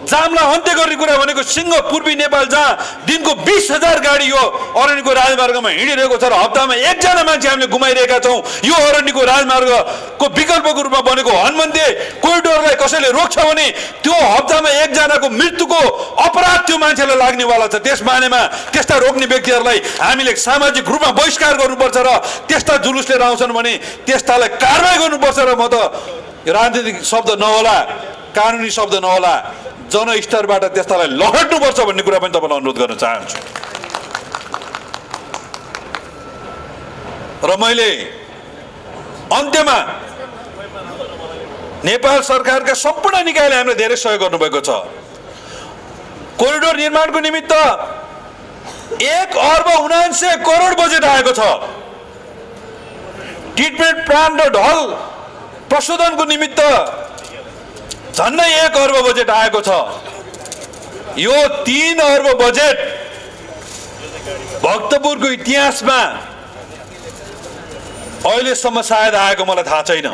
जामलाई अन्त्य गर्ने कुरा भनेको सिंह पूर्वी नेपाल, जहाँ दिनको 20,000 गाडी यो अरण्यको राजमार्गमा हिँडिरहेको छ र हप्तामा 1 जना मान्छे हामीले गुमाइरहेका छौँ। यो अरण्यको राजमार्गको विकल्पको रूपमा बनेको हनुमन्ते कोरिडोरलाई कसैले रोक्छ भने त्यो हप्तामा 1 जनाको मृत्युको अपराध त्यो मान्छेलाई लाग्नेवाला छ। त्यस मानेमा त्यस्ता रोक्ने व्यक्तिहरूलाई हामीले सामाजिक रूपमा बहिष्कार गर्नुपर्छ र त्यस्ता जुलुस लिएर आउँछन् भने त्यस्तालाई कारबाही गर्नुपर्छ। र म त राजनीतिक शब्द नहोला, कानुनी शब्द नहोला, जनस्तरबाट त्यस्तालाई लहट्नुपर्छ भन्ने कुरा पनि तपाईँलाई अनुरोध गर्न चाहन्छु। र मैले अन्त्यमा नेपाल सरकारका सम्पूर्ण निकायले हामीलाई धेरै सहयोग गर्नुभएको छ। कोरिडोर निर्माणको निमित्त 1,79 करोड बजेट आएको छ। ट्रिटमेन्ट प्लान्ट र ढल प्रशोधनको निमित्त झन्डै 1 अर्ब बजेट आएको छ। यो 3 अर्ब बजेट भक्तपुरको इतिहासमा अहिलेसम्म सायद आएको मलाई थाहा छैन।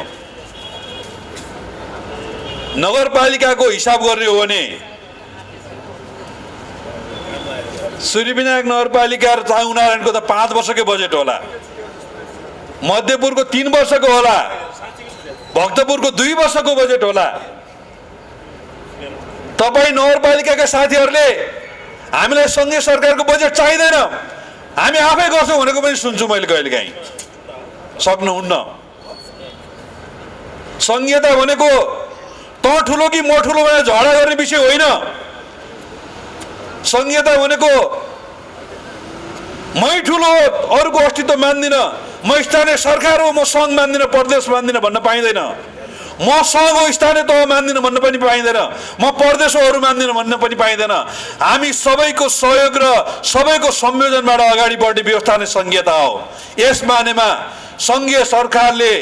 नगरपालिकाको हिसाब गर्ने हो भने सूर्यविनायक नगरपालिका र चाङनारायणको त 5 वर्षकै बजेट होला, मध्यपुरको 3 वर्षको होला, भक्तपुरको 2 वर्षको बजेट होला। तपाईँ नगरपालिकाका साथीहरूले हामीलाई सङ्घीय सरकारको बजेट चाहिँदैन, हामी आफै गर्छौँ भनेको पनि सुन्छु मैले कहिलेकाहीँ। सक्नुहुन्न। सङ्घीयता भनेको त ठुलो कि म ठुलो भनेर झगडा गर्ने विषय होइन। सङ्घीयता भनेको मै ठुलो अरूको अस्तित्व मान्दिन, म स्थानीय सरकार हो, म सङ्घ मान्दिन, प्रदेश मान्दिन भन्न पाइँदैन। म सङ्घ हो, स्थानीय तह मान्दिन भन्न पनि पाइँदैन। म प्रदेश हो, अरू मान्दिन भन्न पनि पाइँदैन। हामी सबैको सहयोग र सबैको संयोजनबाट अगाडि बढ्ने व्यवस्था नै सङ्घीयता हो। यस मानेमा सङ्घीय सरकारले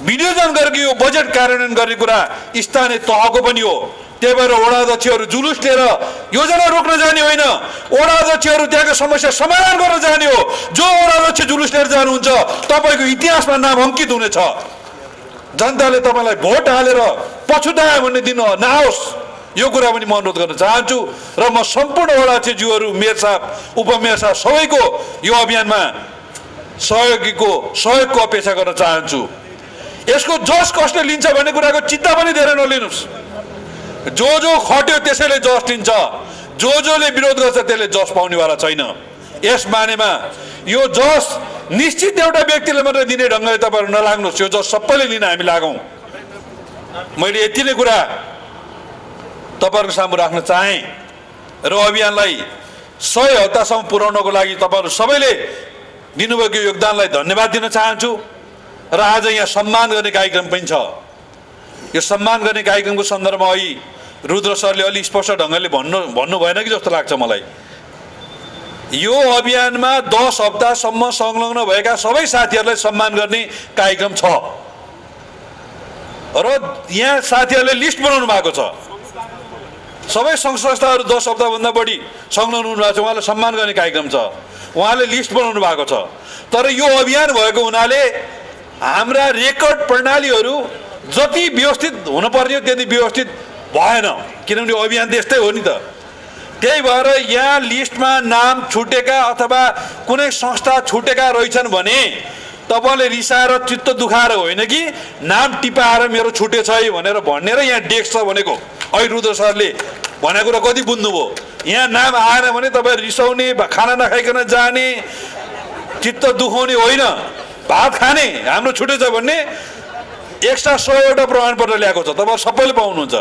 विनियोजन गरेको यो बजेट कार्यान्वयन गर्ने कुरा स्थानीय तहको पनि हो। त्यही भएर वडा अध्यक्षहरू जुलुस लिएर योजना रोक्न जाने होइन, वडा अध्यक्षहरू त्यहाँको समस्या समाधान गर्न जाने हो। जो वडा अध्यक्ष जुलुस लिएर जानुहुन्छ तपाईँको इतिहासमा नाम अङ्कित हुनेछ। जनताले तपाईँलाई भोट हालेर पछुतायो भन्ने दिन नआओस्, यो कुरा पनि म अनुरोध गर्न चाहन्छु। र म सम्पूर्ण वडा अध्यक्षज्यूहरू, मेयर साहब, उपमेयर साहब सबैको यो अभियानमा सहयोगको अपेक्षा गर्न चाहन्छु। यसको जस कसले लिन्छ भन्ने कुराको चिन्ता पनि धेरै नलिनुहोस्। जो खट्यो त्यसैले जस लिन्छ, जसले विरोध गर्छ त्यसले जस पाउनेवाला छैन। यस मानेमा यो जस निश्चित एउटा व्यक्तिले मात्रै दिने ढङ्गले तपाईँहरू नलाग्नुहोस्, यो जस सबैले लिन हामी लागौँ। मैले यति नै कुरा तपाईँहरूको सामु राख्न चाहेँ र अभियानलाई 100 हप्तासम्म पुर्याउनको लागि तपाईँहरू सबैले दिनुभएको योगदानलाई धन्यवाद दिन चाहन्छु। र आज यहाँ सम्मान गर्ने कार्यक्रम पनि छ। यो सम्मान गर्ने कार्यक्रमको सन्दर्भमा अघि रुद्र सरले अलि स्पष्ट ढङ्गले भन्नु भएन कि जस्तो लाग्छ मलाई। यो अभियानमा 10 हप्तासम्म संलग्न भएका सबै साथीहरूलाई सम्मान गर्ने कार्यक्रम छ र यहाँ साथीहरूले लिस्ट बनाउनु भएको छ। सबै सङ्घ संस्थाहरू 10 हप्ताभन्दा बढी संलग्न हुनुभएको छ, उहाँलाई सम्मान गर्ने कार्यक्रम छ, उहाँले लिस्ट बनाउनु भएको छ। तर यो अभियान भएको हुनाले हाम्रा रेकर्ड प्रणालीहरू जति व्यवस्थित हुनुपर्ने हो त्यति व्यवस्थित भएन, किनभने अभियान त्यस्तै हो नि त। त्यही भएर यहाँ लिस्टमा नाम छुटेका अथवा कुनै संस्था छुटेका रहेछन् भने तपाईँले रिसाएर चित्त दुखाएर होइन कि नाम टिपाएर मेरो छुटेछ है भनेर भनेर यहाँ डेस्क छ भनेको। अहिले रुद्र सरले भनेको कुरा कति बुझ्नुभयो? यहाँ नाम आएन भने तपाईँ रिसाउने, खाना नखाइकन जाने, चित्त दुखाउने होइन, भात खाने, हाम्रो छुटेछ भन्ने एक्स्ट्रा 100वटा प्रमाणपत्र ल्याएको छ, तपाईँ सबैले पाउनुहुन्छ।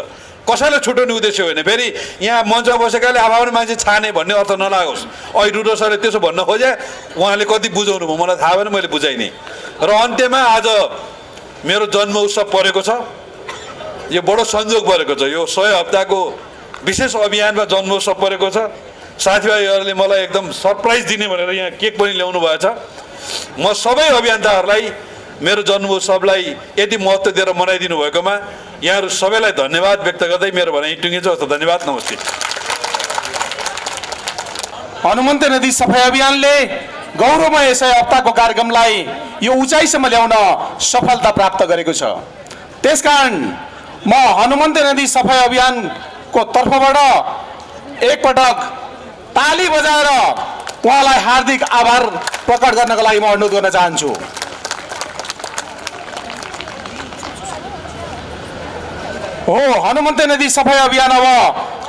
कसैले छुट्याउने उद्देश्य होइन। फेरि यहाँ मञ्चमा बसेकाले अब मान्छे छाने भन्ने अर्थ नलागोस्। अहिले रुद्र सरले त्यसो भन्न खोजे, उहाँले कति बुझाउनु भयो मलाई थाहा भएन, मैले बुझाइनँ। र अन्त्यमा आज मेरो जन्म उत्सव परेको छ, यो बडो संयोग परेको छ। यो 100 हप्ताको विशेष अभियानमा जन्म उत्सव परेको छ। साथीभाइहरूले मलाई एकदम सरप्राइज दिने भनेर यहाँ केक पनि ल्याउनु भएछ। म सबै अभियन्ताहरूलाई मेरो जन्म उत्सवलाई यति महत्त्व दिएर मनाइदिनु भएकोमा यहाँहरू सबैलाई धन्यवाद व्यक्त गर्दै मेरो भनाइ टुङ्गिन्छ। धन्यवाद, नमस्ते। हनुमन्ते नदी सफाई अभियानले गौरवमय 100 हप्ताको कार्यक्रमलाई यो उचाइसम्म ल्याउन सफलता प्राप्त गरेको छ। त्यसकारण म हनुमन्ते नदी सफाई अभियानको तर्फबाट एकपटक ताली बजाएर उहाँलाई हार्दिक आभार प्रकट गर्नको लागि म अनुरोध गर्न चाहन्छु। हो, हनुमन्ते नदी सफाई अभियान अब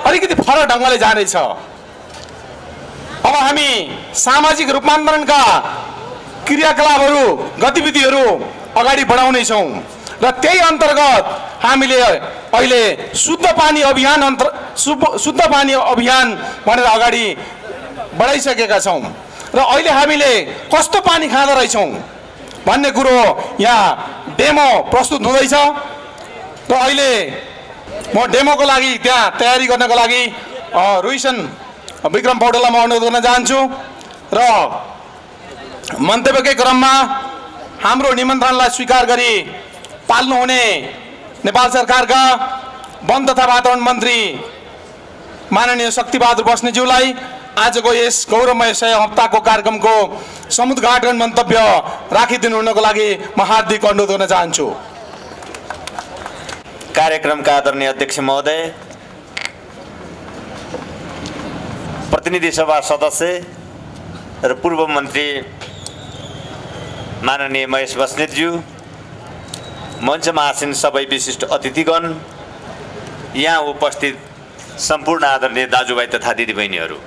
अलिकति फरक ढङ्गले जानेछ। अब हामी सामाजिक रूपान्तरणका क्रियाकलापहरू, गतिविधिहरू अगाडि बढाउनेछौँ र त्यही अन्तर्गत हामीले अहिले शुद्ध पानी अभियान भनेर अगाडि बढाइसकेका छौँ। र अहिले हामीले कस्तो पानी खाँदो रहेछौँ भन्ने कुरो यहाँ डेमो प्रस्तुत हुँदैछ र अहिले म डेमोको लागि त्यहाँ तयारी गर्नको लागि रोइसन विक्रम पौडेललाई म अनुरोध गर्न चाहन्छु र मन्तव्यकै क्रममा हाम्रो निमन्त्रणलाई स्वीकार गरी पाल्नुहुने नेपाल सरकारका वन तथा वातावरण मन्त्री माननीय शक्तिबहादुर बस्नेतज्यूलाई आजको यस गौरवमय 100 हप्ताको कार्यक्रमको समुद्घाटन मन्तव्य राखिदिनु हुनको लागि म हार्दिक अनुरोध गर्न चाहन्छु। कार्यक्रमका आदरणीय अध्यक्ष महोदय, प्रतिनिधि सभा सदस्य र पूर्व मन्त्री माननीय महेश बस्नेतज्यू, मञ्चमा आसीन सबै विशिष्ट अतिथिगण, यहाँ उपस्थित सम्पूर्ण आदरणीय दाजुभाइ तथा दिदीबहिनीहरू,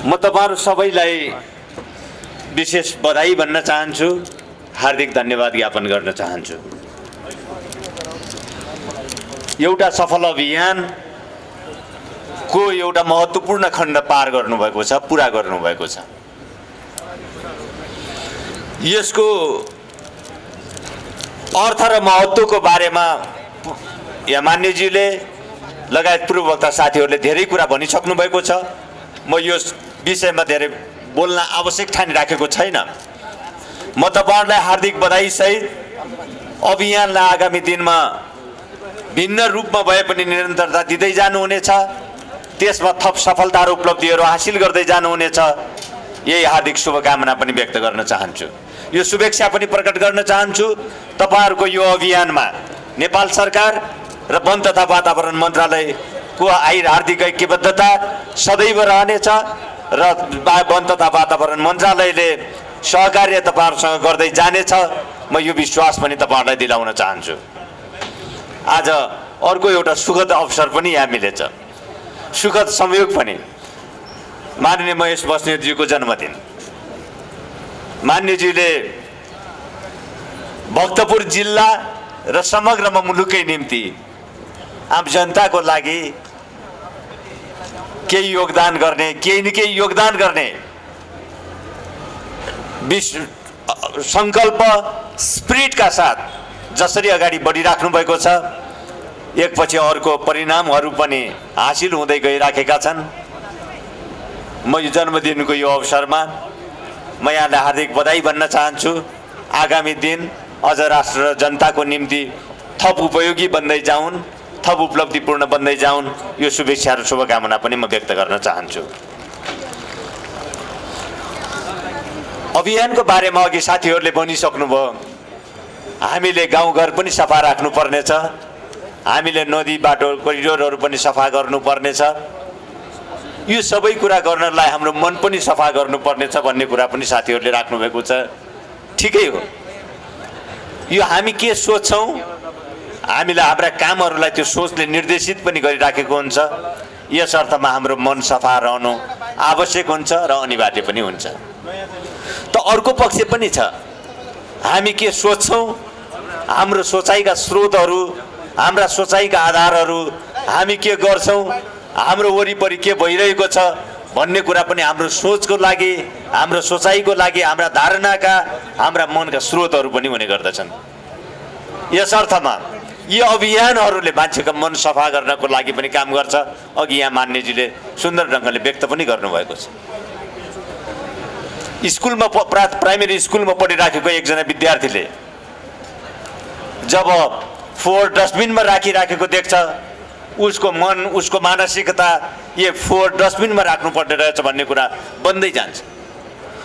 म तपाईहरु सबैलाई विशेष बधाई भन्न चाहन्छु, हार्दिक धन्यवाद ज्ञापन गर्न चाहन्छु। एउटा सफल अभियानको एउटा महत्त्वपूर्ण खण्ड पार गर्नुभएको छ, पुरा गर्नुभएको छ। यसको अर्थ र महत्त्वको बारेमा यहाँ मान्यज्यूले लगायत पूर्ववक्ता साथीहरूले धेरै कुरा भनिसक्नु भएको छ। म यो विषयमा धेरै बोल्न आवश्यक ठानिराखेको छैन। म तपाईहरुलाई हार्दिक बधाई सहित अभियानलाई आगामी दिनमा भिन्न रूपमा भए पनि निरन्तरता दिँदै जानुहुनेछ, त्यसमा थप सफलता र उपलब्धिहरू हासिल गर्दै जानुहुनेछ, यही हार्दिक शुभकामना पनि व्यक्त गर्न चाहन्छु। यो शुभेच्छा पनि प्रकट गर्न चाहन्छु। तपाईहरुको यो अभियानमा नेपाल सरकार र वन तथा वातावरण मन्त्रालयको हार्दिक ऐक्यबद्धता सदैव रहनेछ र वन तथा वातावरण मन्त्रालयले सहकार्य तपाईहरुसँग गर्दै जानेछ, म यो विश्वास पनि तपाईहरुलाई दिलाउन चाहन्छु। आज अर्को एउटा सुखद अवसर पनि यहाँ मिलेछ, सुखद संयोग पनि, माननीय महेश बस्नेतज्यूको जन्मदिन। मान्यज्यूले भक्तपुर जिल्ला र समग्रमा मुलुकै निम्ति आम जनताको लागि केही योगदान गर्ने, केही न केही योगदान गर्ने संकल्प स्पिरिटका साथ जसरी अगाडि बढिराख्नु भएको छ, एकपछि अर्को परिणामहरू पनि हासिल हुँदै गइराखेका छन्। म यो जन्मदिनको यो अवसरमा म यहाँलाई हार्दिक बधाई भन्न चाहन्छु। आगामी दिन अझ राष्ट्र र जनताको निम्ति थप उपयोगी बन्दै जाउन्, थप उपलब्धिपूर्ण बन्दै जाउन्, यो शुभेच्छा र शुभकामना पनि म व्यक्त गर्न चाहन्छु। अभियानको बारेमा अघि साथीहरूले भनिसक्नुभयो, हामीले गाउँघर पनि सफा राख्नुपर्नेछ, हामीले नदी बाटो कोरिडोरहरू पनि सफा गर्नुपर्नेछ, यो सबै कुरा गर्नलाई हाम्रो मन पनि सफा गर्नुपर्नेछ भन्ने कुरा पनि साथीहरूले राख्नुभएको छ। ठिकै हो, यो हामी के सोच्छौँ, हामीलाई हाम्रा कामहरूलाई त्यो सोचले निर्देशित पनि गरिराखेको हुन्छ। यस अर्थमा हाम्रो मन सफा रहनु आवश्यक हुन्छ र अनिवार्य पनि हुन्छ। त अर्को पक्ष पनि छ, हामी के सोच्छौँ, हाम्रो सोचाइका स्रोतहरू, हाम्रा सोचाइका आधारहरू, हामी के गर्छौँ, हाम्रो वरिपरि के भइरहेको छ भन्ने कुरा पनि हाम्रो सोचको लागि, हाम्रो सोचाइको लागि, हाम्रा धारणाका, हाम्रा मनका स्रोतहरू पनि हुने गर्दछन्। यस अर्थमा यी अभियानहरूले मान्छेको मन सफा गर्नको लागि पनि काम गर्छ। अघि यहाँ मान्यजीले सुन्दर ढङ्गले व्यक्त पनि गर्नुभएको छ। स्कुलमा प्राइमेरी स्कुलमा पढिराखेको एकजना विद्यार्थीले जब फोहोर डस्टबिनमा राखिराखेको देख्छ, उसको मन, उसको मानसिकता यो फोहोर डस्टबिनमा राख्नुपर्ने रहेछ भन्ने कुरा बन्दै जान्छ,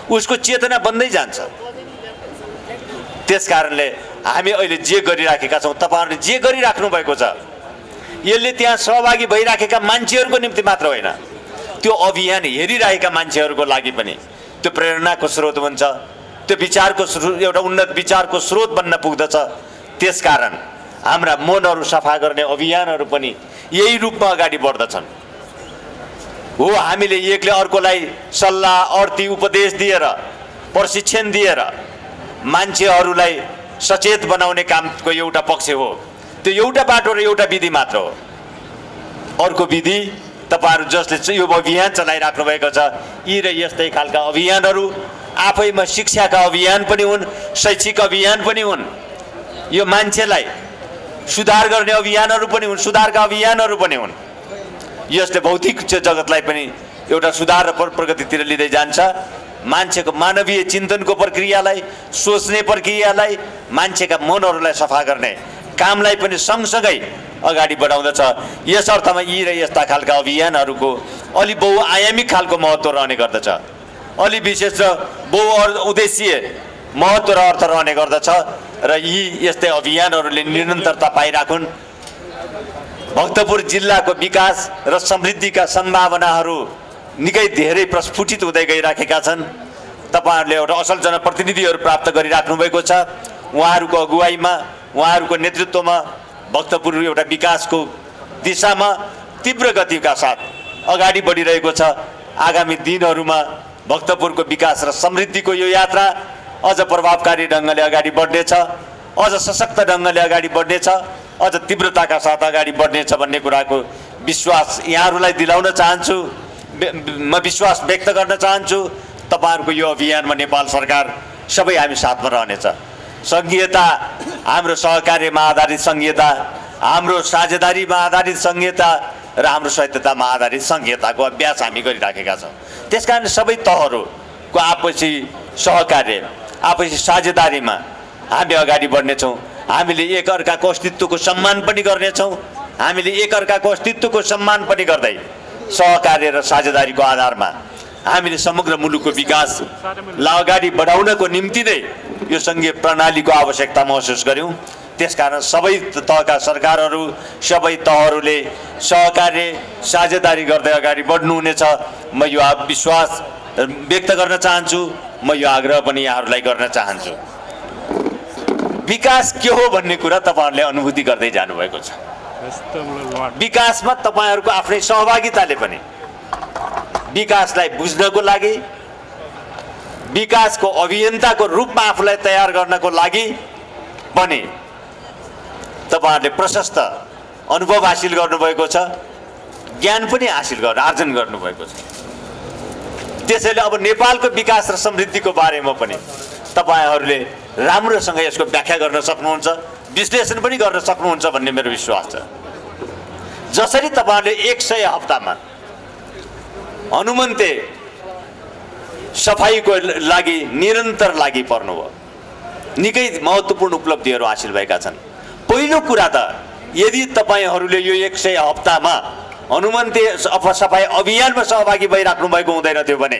उसको चेतना बन्दै जान्छ। त्यस कारणले हामी अहिले जे गरिराखेका छौँ, तपाईहरुले जे गरिराख्नु भएको छ, यसले त्यहाँ सहभागी भइराखेका मान्छेहरूको निम्ति मात्र होइन, त्यो अभियान हेरिरहेका मान्छेहरूको लागि पनि त्यो प्रेरणाको स्रोत हुन्छ, त्यो विचारको एउटा उन्नत विचारको स्रोत बन्न पुग्दछ। त्यसकारण हाम्रा मनहरू सफा गर्ने अभियानहरू पनि यही रूपमा अगाडि बढ्दछन्। हो, हामीले एकले अर्कोलाई सल्लाह अर्थी उपदेश दिएर, प्रशिक्षण दिएर मान्छेहरूलाई सचेत बनाउने कामको एउटा पक्ष हो, त्यो एउटा बाटो र एउटा विधि मात्र हो। अर्को विधि तपाईहरु जसले यो अभियान चलाइराख्नु भएको छ, यी र यस्तै खालका अभियानहरू आफैमा शिक्षाका अभियान पनि हुन्, शैक्षिक अभियान पनि हुन्, यो मान्छेलाई सुधार गर्ने अभियानहरू पनि हुन्, सुधारका अभियानहरू पनि हुन्। यसले भौतिक जगतलाई पनि एउटा सुधार र प्रगतितिर लिँदै जान्छ। मान्छेको मानवीय चिन्तनको प्रक्रियालाई, सोच्ने प्रक्रियालाई, मान्छेका मनहरूलाई सफा गर्ने कामलाई पनि सँगसँगै अगाडि बढाउँदछ। यस अर्थमा यी र यस्ता खालका अभियानहरूको अलि बहुआयामिक खालको महत्त्व रहने गर्दछ, अलि विशेष र बहुउद्देश्यीय महत्त्व र अर्थ रहने गर्दछ र यी यस्तै अभियानहरूले निरन्तरता पाइराखुन्। भक्तपुर जिल्लाको विकास र समृद्धिका सम्भावनाहरू निकै धेरै प्रस्फुटित हुँदै गइराखेका छन्। तपाईँहरूले एउटा असल जनप्रतिनिधिहरू प्राप्त गरिराख्नु भएको छ। उहाँहरूको अगुवाईमा, उहाँहरूको नेतृत्वमा भक्तपुर एउटा विकासको दिशामा तीव्र गतिका साथ अगाडि बढिरहेको छ। आगामी दिनहरूमा भक्तपुरको विकास र समृद्धिको यो यात्रा अझ प्रभावकारी ढङ्गले अगाडि बढ्नेछ, अझ सशक्त ढङ्गले अगाडि बढ्नेछ, अझ तीव्रताका साथ अगाडि बढ्नेछ भन्ने कुराको विश्वास यहाँहरूलाई दिलाउन चाहन्छु। म विश्वास व्यक्त गर्न चाहन्छु तपाईँहरूको यो अभियानमा नेपाल सरकार सबै हामी साथमा रहनेछ। सङ्घीयता, हाम्रो सहकार्यमा आधारित सङ्घीयता, हाम्रो साझेदारीमा आधारित सङ्घीयता र हाम्रो स्वायत्ततामा आधारित सङ्घीयताको अभ्यास हामी गरिराखेका छौँ। त्यसकारण सबै तहहरूको आपसी सहकार्य, आपसी साझेदारीमा हामी अगाडि बढ्नेछौँ। हामीले एकअर्काको अस्तित्वको सम्मान पनि गर्नेछौँ। हामीले एकअर्काको अस्तित्वको सम्मान पनि गर्दै सहकार्य र साझेदारीको आधारमा हामीले समग्र मुलुकको विकासलाई अगाडि बढाउनको निम्ति नै यो सङ्घीय प्रणालीको आवश्यकता महसुस गऱ्यौँ। त्यसकारण सबै तहका सरकारहरू, सबै तहहरूले सहकार्य साझेदारी गर्दै अगाडि बढ्नुहुनेछ। म यो विश्वास व्यक्त गर्न चाहन्छु, म यो आग्रह पनि यहाँहरूलाई गर्न चाहन्छु। विकास के हो भन्ने कुरा तपाईँहरूले अनुभूति गर्दै जानुभएको छ। विकासमा तपाईँहरूको आफ्नै सहभागिताले पनि विकासलाई बुझ्नको लागि, विकासको अभियन्ताको रूपमा आफूलाई तयार गर्नको लागि पनि तपाईँहरूले प्रशस्त अनुभव हासिल गर्नुभएको छ, ज्ञान पनि आर्जन गर्नुभएको छ। त्यसैले अब नेपालको विकास र समृद्धिको बारेमा पनि तपाईँहरूले राम्रोसँग यसको व्याख्या गर्न सक्नुहुन्छ, विश्लेषण पनि गर्न सक्नुहुन्छ भन्ने मेरो विश्वास छ। जसरी तपाईँहरूले 100 हप्तामा हनुमन्ते सफाइको लागि निरन्तर लागि पर्नुभयो, निकै महत्त्वपूर्ण उपलब्धिहरू हासिल भएका छन्। पहिलो कुरा त यदि तपाईँहरूले यो 100 हप्तामा हनुमन्ते सफाइ अभियानमा सहभागी भइराख्नु भएको हुँदैन थियो भने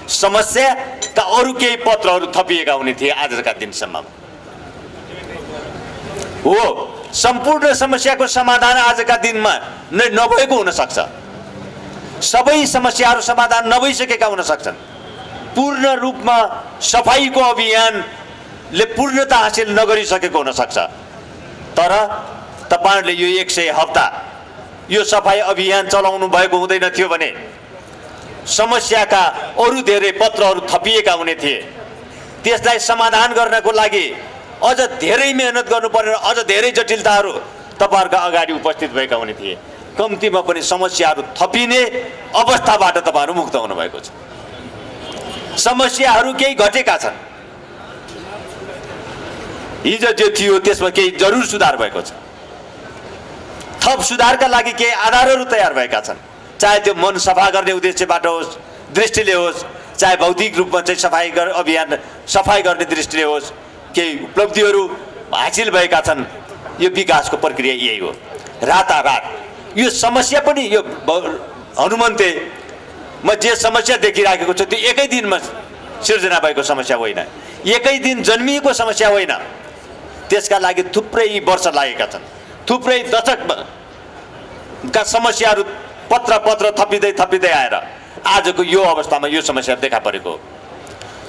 समस्याका अरू केही पत्रहरू थपिएका हुने थिए आजका दिनसम्म। हो, सम्पूर्ण समस्याको समाधान आजका दिनमा नै नभएको हुनसक्छ, सबै समस्याहरू समाधान नभइसकेका हुन सक्छन्। पूर्ण रूपमा सफाइको अभियानले पूर्णता हासिल नगरिसकेको हुनसक्छ। तर तपाईँहरूले यो 100 हप्ता यो सफाइ अभियान चलाउनु भएको हुँदैन थियो भने समस्याका अरू धेरै पत्रहरू थपिएका हुने थिए। त्यसलाई समाधान गर्नको लागि अझ धेरै मेहनत गर्नुपर्ने, अझ धेरै जटिलताहरू तपाईँहरूका अगाडि उपस्थित भएका हुने थिए। कम्तीमा पनि समस्याहरू थपिने अवस्थाबाट तपाईँहरू मुक्त हुनुभएको छ। समस्याहरू केही घटेका छन्, हिजो जे थियो त्यसमा केही जरुर सुधार भएको छ। थप सुधारका लागि केही आधारहरू तयार भएका छन्, चाहे त्यो मन सफा गर्ने उद्देश्यबाट होस्, दृष्टिले होस्, चाहे भौतिक रूपमा चाहिँ सफाइ गर्ने दृष्टिले होस्, केही उपलब्धिहरू हासिल भएका छन्। यो विकासको प्रक्रिया यही हो। रातारात यो समस्या पनि, यो हनुमन्तेमा जे समस्या देखिराखेको छ त्यो एकै दिनमा सिर्जना भएको समस्या होइन, एकै दिन जन्मिएको समस्या होइन। त्यसका लागि थुप्रै वर्ष लागेका छन्, थुप्रै दशकका समस्याहरू पत्र थपिँदै आएर आजको यो अवस्थामा यो समस्या देखा परेको हो।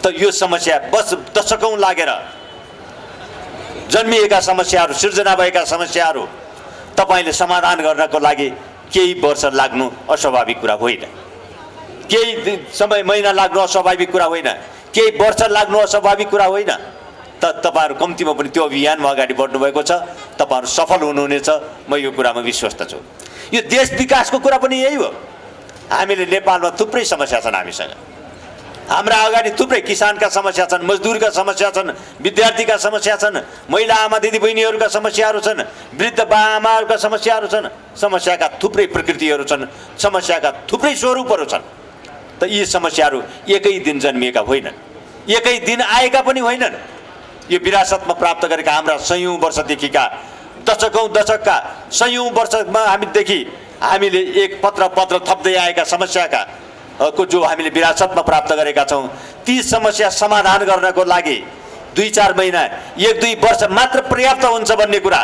त यो समस्या बस दशकौँ लागेर जन्मिएका समस्याहरू, सिर्जना भएका समस्याहरू तपाईँले समाधान गर्नको लागि केही वर्ष लाग्नु अस्वाभाविक कुरा होइन, केही समय महिना लाग्नु अस्वाभाविक कुरा होइन, केही वर्ष लाग्नु अस्वाभाविक कुरा होइन। तपाईँहरू कम्तीमा पनि त्यो अभियानमा अगाडि बढ्नुभएको छ, तपाईँहरू सफल हुनुहुनेछ, म यो कुरामा विश्वस्त छु। यो देश विकासको कुरा पनि यही हो। हामीले नेपालमा थुप्रै समस्या छन् हामीसँग, हाम्रा अगाडि थुप्रै किसानका समस्या छन्, मजदुरका समस्या छन्, विद्यार्थीका समस्या छन्, महिला आमा दिदीबहिनीहरूका समस्याहरू छन्, वृद्ध बाआमाहरूका समस्याहरू छन्, समस्याका थुप्रै प्रकृतिहरू छन्, समस्याका थुप्रै स्वरूपहरू छन्। त यी समस्याहरू एकै दिन जन्मिएका होइनन्, एकै दिन आएका पनि होइनन्। यो विरासतमा प्राप्त गरेका हाम्रा सयौँ वर्षदेखिका दशकका सयौँ वर्षमा हामीले एक पत्र थप्दै आएका समस्याका को जो हामीले विरासतमा प्राप्त गरेका छौँ, ती समस्या समाधान गर्नको लागि 2-4 महिना 1-2 वर्ष मात्र पर्याप्त हुन्छ भन्ने कुरा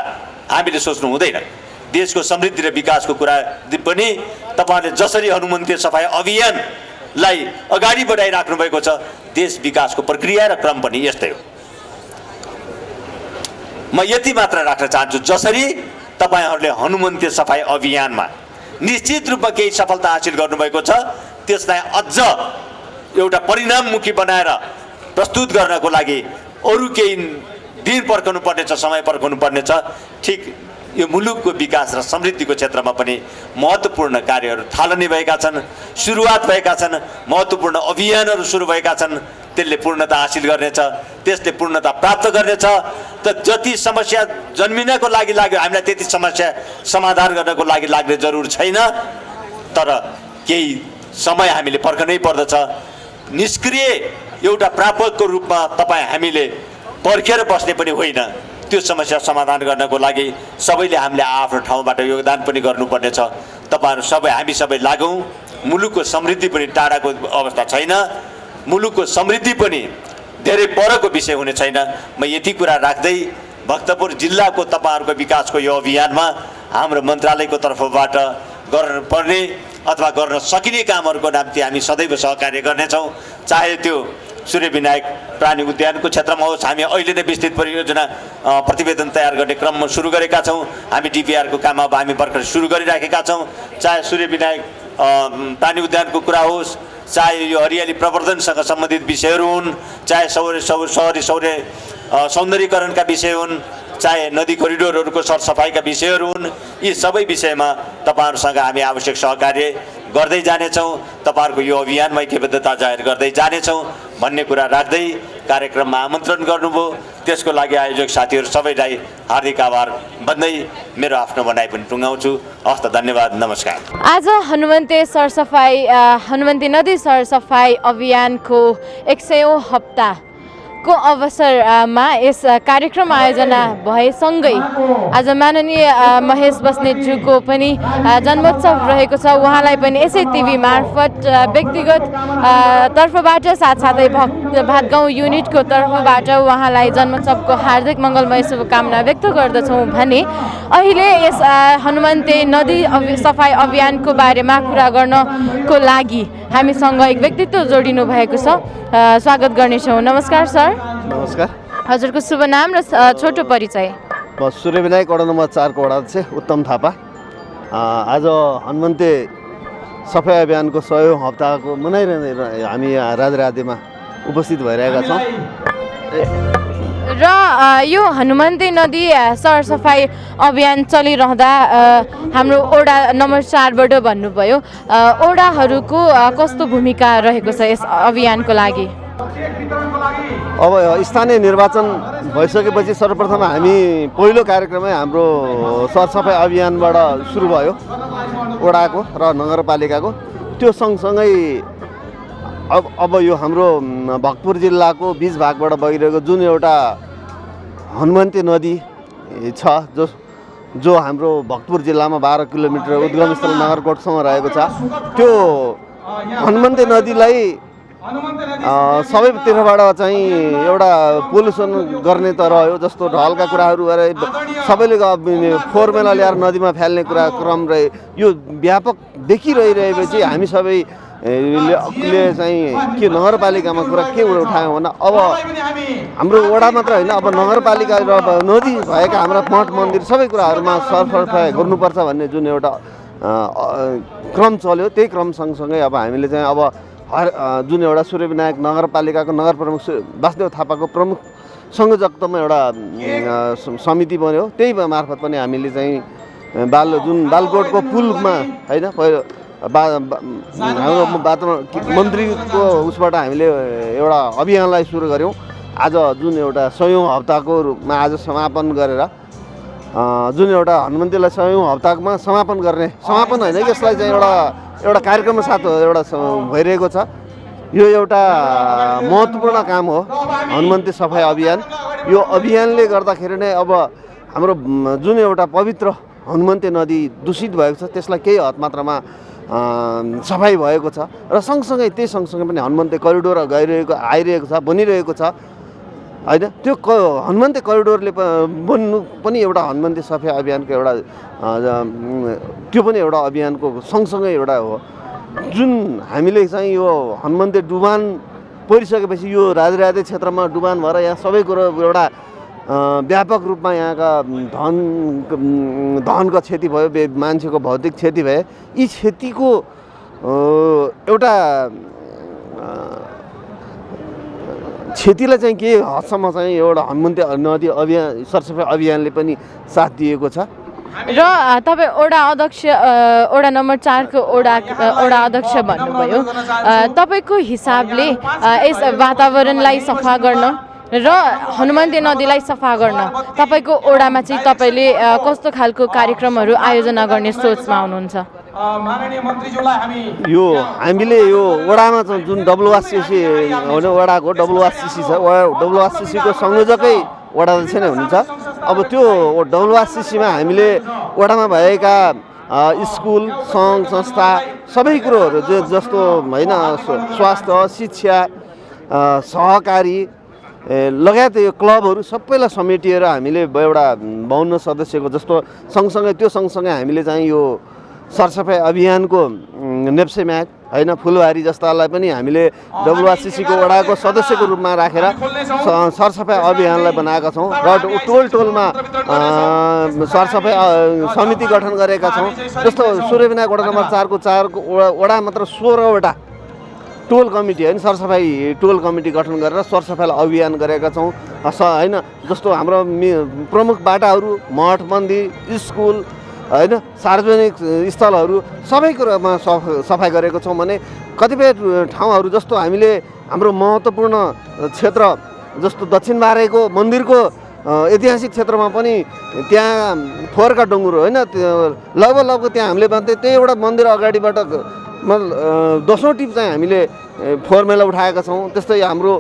हामीले सोच्नु हुँदैन। देशको समृद्धि र विकासको कुरा पनि तपाईँहरूले जसरी हनुमन्ते सफाई अभियानलाई अगाडि बढाइराख्नु भएको छ, देश विकासको प्रक्रिया र क्रम पनि यस्तै हो। म यति मात्र राख्न चाहन्छु, जसरी तपाईँहरूले हनुमन्ते सफाई अभियानमा निश्चित रूपमा केही सफलता हासिल गर्नुभएको छ, त्यसलाई अझ एउटा परिणाममुखी बनाएर प्रस्तुत गर्नको लागि अरू केही दिन पर्खनु पर्नेछ, समय पर्खनु पर्नेछ। ठिक यो मुलुकको विकास र समृद्धिको क्षेत्रमा पनि महत्त्वपूर्ण कार्यहरू थालनी भएका छन्, सुरुवात भएका छन्, महत्त्वपूर्ण अभियानहरू सुरु भएका छन्। त्यसले पूर्णता हासिल गर्नेछ, त्यसले पूर्णता प्राप्त गर्नेछ। त जति समस्या जन्मिनको लागि लाग्यो, हामीलाई त्यति समस्या समाधान गर्नको लागि लाग्ने जरुर छैन। तर केही समय हामीले पर्खनै पर्दछ। निष्क्रिय एउटा प्रापकको रूपमा तपाईँ हामीले पर्खेर बस्ने पनि होइन। त्यो समस्या समाधान गर्नको लागि सबैले हामीले आफ्नो ठाउँबाट योगदान पनि गर्नुपर्नेछ। तपाईँहरू सबै, हामी सबै लागौँ। मुलुकको समृद्धि पनि टाढाको अवस्था छैन, मुलुकको समृद्धि पनि धेरै परको विषय हुने छैन। म यति कुरा राख्दै भक्तपुर जिल्लाको तपाईँहरूको विकासको यो अभियानमा हाम्रो मन्त्रालयको तर्फबाट गर्नुपर्ने अथवा गर्न सकिने कामहरूको निम्ति हामी सदैव सहकार्य गर्नेछौँ। चाहे त्यो सूर्य विनायक प्राणी उद्यानको क्षेत्रमा होस्, हामी अहिले नै विस्तृत परियोजना प्रतिवेदन तयार गर्ने क्रममा सुरु गरेका छौँ। हामी डिपिआरको काम अब हामी भर्खर सुरु गरिराखेका छौँ। चाहे सूर्य विनायक प्राणी उद्यानको कुरा होस्, चाहे यो हरियाली प्रवर्धनसँग सम्बन्धित विषयहरू हुन्, चाहे सहरी सौन्दर्यीकरणका विषय हुन्, चाहे नदी करिडोरहरूको सरसफाइका विषयहरू हुन्, यी सबै विषयमा तपाईँहरूसँग हामी आवश्यक सहकार्य गर्दै जानेछौँ। तपाईँहरूको यो अभियानमा ऐक्यबद्धता जाहेर गर्दै जानेछौँ भन्ने कुरा राख्दै कार्यक्रममा आमन्त्रण गर्नुभयो, त्यसको लागि आयोजक साथीहरू सबैलाई हार्दिक आभार भन्दै मेरो आफ्नो भनाइ पनि टुङ्गाउँछु। हस्त, धन्यवाद, नमस्कार। आज हनुमन्ते नदी सरसफाई अभियानको 100औं हप्ताको अवसरमा यस कार्यक्रम आयोजना भएसँगै आज माननीय महेश बस्नेतज्यूको पनि जन्मोत्सव रहेको छ। उहाँलाई पनि यसै टिभी मार्फत व्यक्तिगत तर्फबाट साथसाथै भातगाउँ युनिटको तर्फबाट उहाँलाई जन्मोत्सवको हार्दिक मङ्गलमय शुभकामना व्यक्त गर्दछौँ भने अहिले यस हनुमन्ते नदी सफाई अभियानको बारेमा कुरा गर्नको लागि हामीसँग एक व्यक्तित्व जोडिनु भएको छ। स्वागत गर्नेछौँ। नमस्कार सर। नमस्कार। हजुरको शुभ नाम र छोटो परिचय। म सूर्य विनायक वडा नम्बर 4 को वडाध्यक्ष उत्तम थापा। आज हनुमन्ते सफाई अभियानको 100औं हप्ताको मनाइरहने हामी यहाँ राजराधेमा उपस्थित भइरहेका छौँ। र यो हनुमन्ते नदी सरसफाई अभियान चलिरहँदा हाम्रो ओडा नम्बर 4 बाट भन्नुभयो, ओडाहरूको कस्तो भूमिका रहेको छ यस अभियानको लागि? अब स्थानीय निर्वाचन भइसकेपछि सर्वप्रथम हामी पहिलो कार्यक्रमै हाम्रो सरसफाइ अभियानबाट सुरु भयो, ओडाको र नगरपालिकाको। त्यो सँगसँगै अब यो हाम्रो भक्तपुर जिल्लाको बीच भागबाट बगिरहेको जुन एउटा हनुमन्ते नदी छ, जो हाम्रो भक्तपुर जिल्लामा 12 किलोमिटर उद्गमस्थल नगरकोटसँग रहेको छ, त्यो हनुमन्ते नदीलाई सबैतिरबाट चाहिँ एउटा पोल्युसन गर्ने त रह्यो, जस्तो ढलका कुराहरू गरे, सबैले फोहोर मैला ल्याएर नदीमा फाल्ने क्रम रहे। यो व्यापक देखिरहिरहेपछि हामी सबैले चाहिँ के नगरपालिकामा कुरा के उठायौँ भने अब हाम्रो वडा मात्र होइन, अब नगरपालिका र नदी भएका हाम्रा मठ मन्दिर सबै कुराहरूमा सरसफाइ गर्नुपर्छ भन्ने जुन एउटा क्रम चल्यो, त्यही क्रम सँगसँगै अब हामीले चाहिँ अब जुन एउटा सूर्य विनायक नगरपालिकाको नगर प्रमुख वासुदेव थापाको प्रमुख संयोजकतामा एउटा समिति बन्यो। त्यही मार्फत पनि हामीले चाहिँ जुन बालकोटको पुलमा होइन, पहिलो हाम्रो मन्त्रीको उसबाट हामीले एउटा अभियानलाई सुरु गऱ्यौँ। आज जुन एउटा 100औँ हप्ताको रूपमा आज समापन गरेर जुन एउटा हनुमन्तीलाई 100औँ हप्तामा समापन होइन कि यसलाई चाहिँ एउटा कार्यक्रमको साथ एउटा भइरहेको छ। यो एउटा महत्त्वपूर्ण काम हो हनुमन्ती सफाइ अभियान। यो अभियानले गर्दाखेरि नै अब हाम्रो जुन एउटा पवित्र हनुमन्ती नदी दूषित भएको छ त्यसलाई केही हद मात्रामा सफाइ भएको छ र सँगसँगै पनि हनुमन्ती करिडोर आइरहेको छ, बनिरहेको छ होइन। त्यो हनुमन्ती करिडोरले बन्नु पनि एउटा हनुमन्ती सफाइ अभियानको एउटा त्यो पनि एउटा अभियानको सँगसँगै एउटा हो। जुन हामीले चाहिँ यो हनुमन्ती डुबान परिसकेपछि यो राजराते क्षेत्रमा डुबान भएर यहाँ सबै कुरो एउटा व्यापक रूपमा यहाँका धनको क्षति भयो, मान्छेको भौतिक क्षति भए। यी क्षतिको एउटा क्षतिलाई चाहिँ के हदसम्म चाहिँ एउटा हनुमन्ती नदी अभियान सरसफाइ अभियानले पनि साथ दिएको छ। र तपाईँ वडा नम्बर 4 को वडा अध्यक्ष भन्नुभयो। तपाईँको हिसाबले यस वातावरणलाई सफा गर्न र हनुमन्ती नदीलाई सफा गर्न तपाईँको वडामा चाहिँ तपाईँले कस्तो खालको कार्यक्रमहरू आयोजना गर्ने सोचमा हुनुहुन्छ? यो हामीले यो वडामा जुन WRCC होइन वडाको WRCC छ, WRCCको संयोजकै वडा अध्यक्ष नै हुनुहुन्छ। अब त्यो WRCCमा हामीले वडामा भएका स्कुल सङ्घ संस्था सबै कुरोहरू जस्तो होइन स्वास्थ्य शिक्षा सहकारी लगायत यो क्लबहरू सबैलाई समेटिएर हामीले एउटा 52 सदस्यको जस्तो सँगसँगै हामीले चाहिँ यो सरसफाइ अभियानको नेप्सेम्याक होइन फुलबारी जस्तालाई पनि हामीले WRCCको वडाको सदस्यको रूपमा राखेर सरसफाइ अभियानलाई बनाएका छौँ र टोलमा सरसफाइ समिति गठन गरेका छौँ। जस्तो सूर्यविनायक वडा नम्बर 4 को वडा मात्र 16वटा टोल कमिटी होइन सरसफाइ टोल कमिटी गठन गरेर सरसफाइलाई अभियान गरेका छौँ होइन। जस्तो हाम्रो प्रमुख बाटाहरू, मठ मन्दिर, स्कुल होइन सार्वजनिक स्थलहरू सबै कुरामा सफाइ गरेको छौँ भने कतिपय ठाउँहरू जस्तो हामीले हाम्रो महत्त्वपूर्ण क्षेत्र जस्तो दक्षिण बारेको मन्दिरको ऐतिहासिक क्षेत्रमा पनि त्यहाँ फोहोरका डङ्गुरो होइन लगभग त्यहाँ हामीले भन्थे त्यही एउटा मन्दिर अगाडिबाट 10औँ टिप चाहिँ हामीले फोहोर मैला उठाएका छौँ। त्यस्तै हाम्रो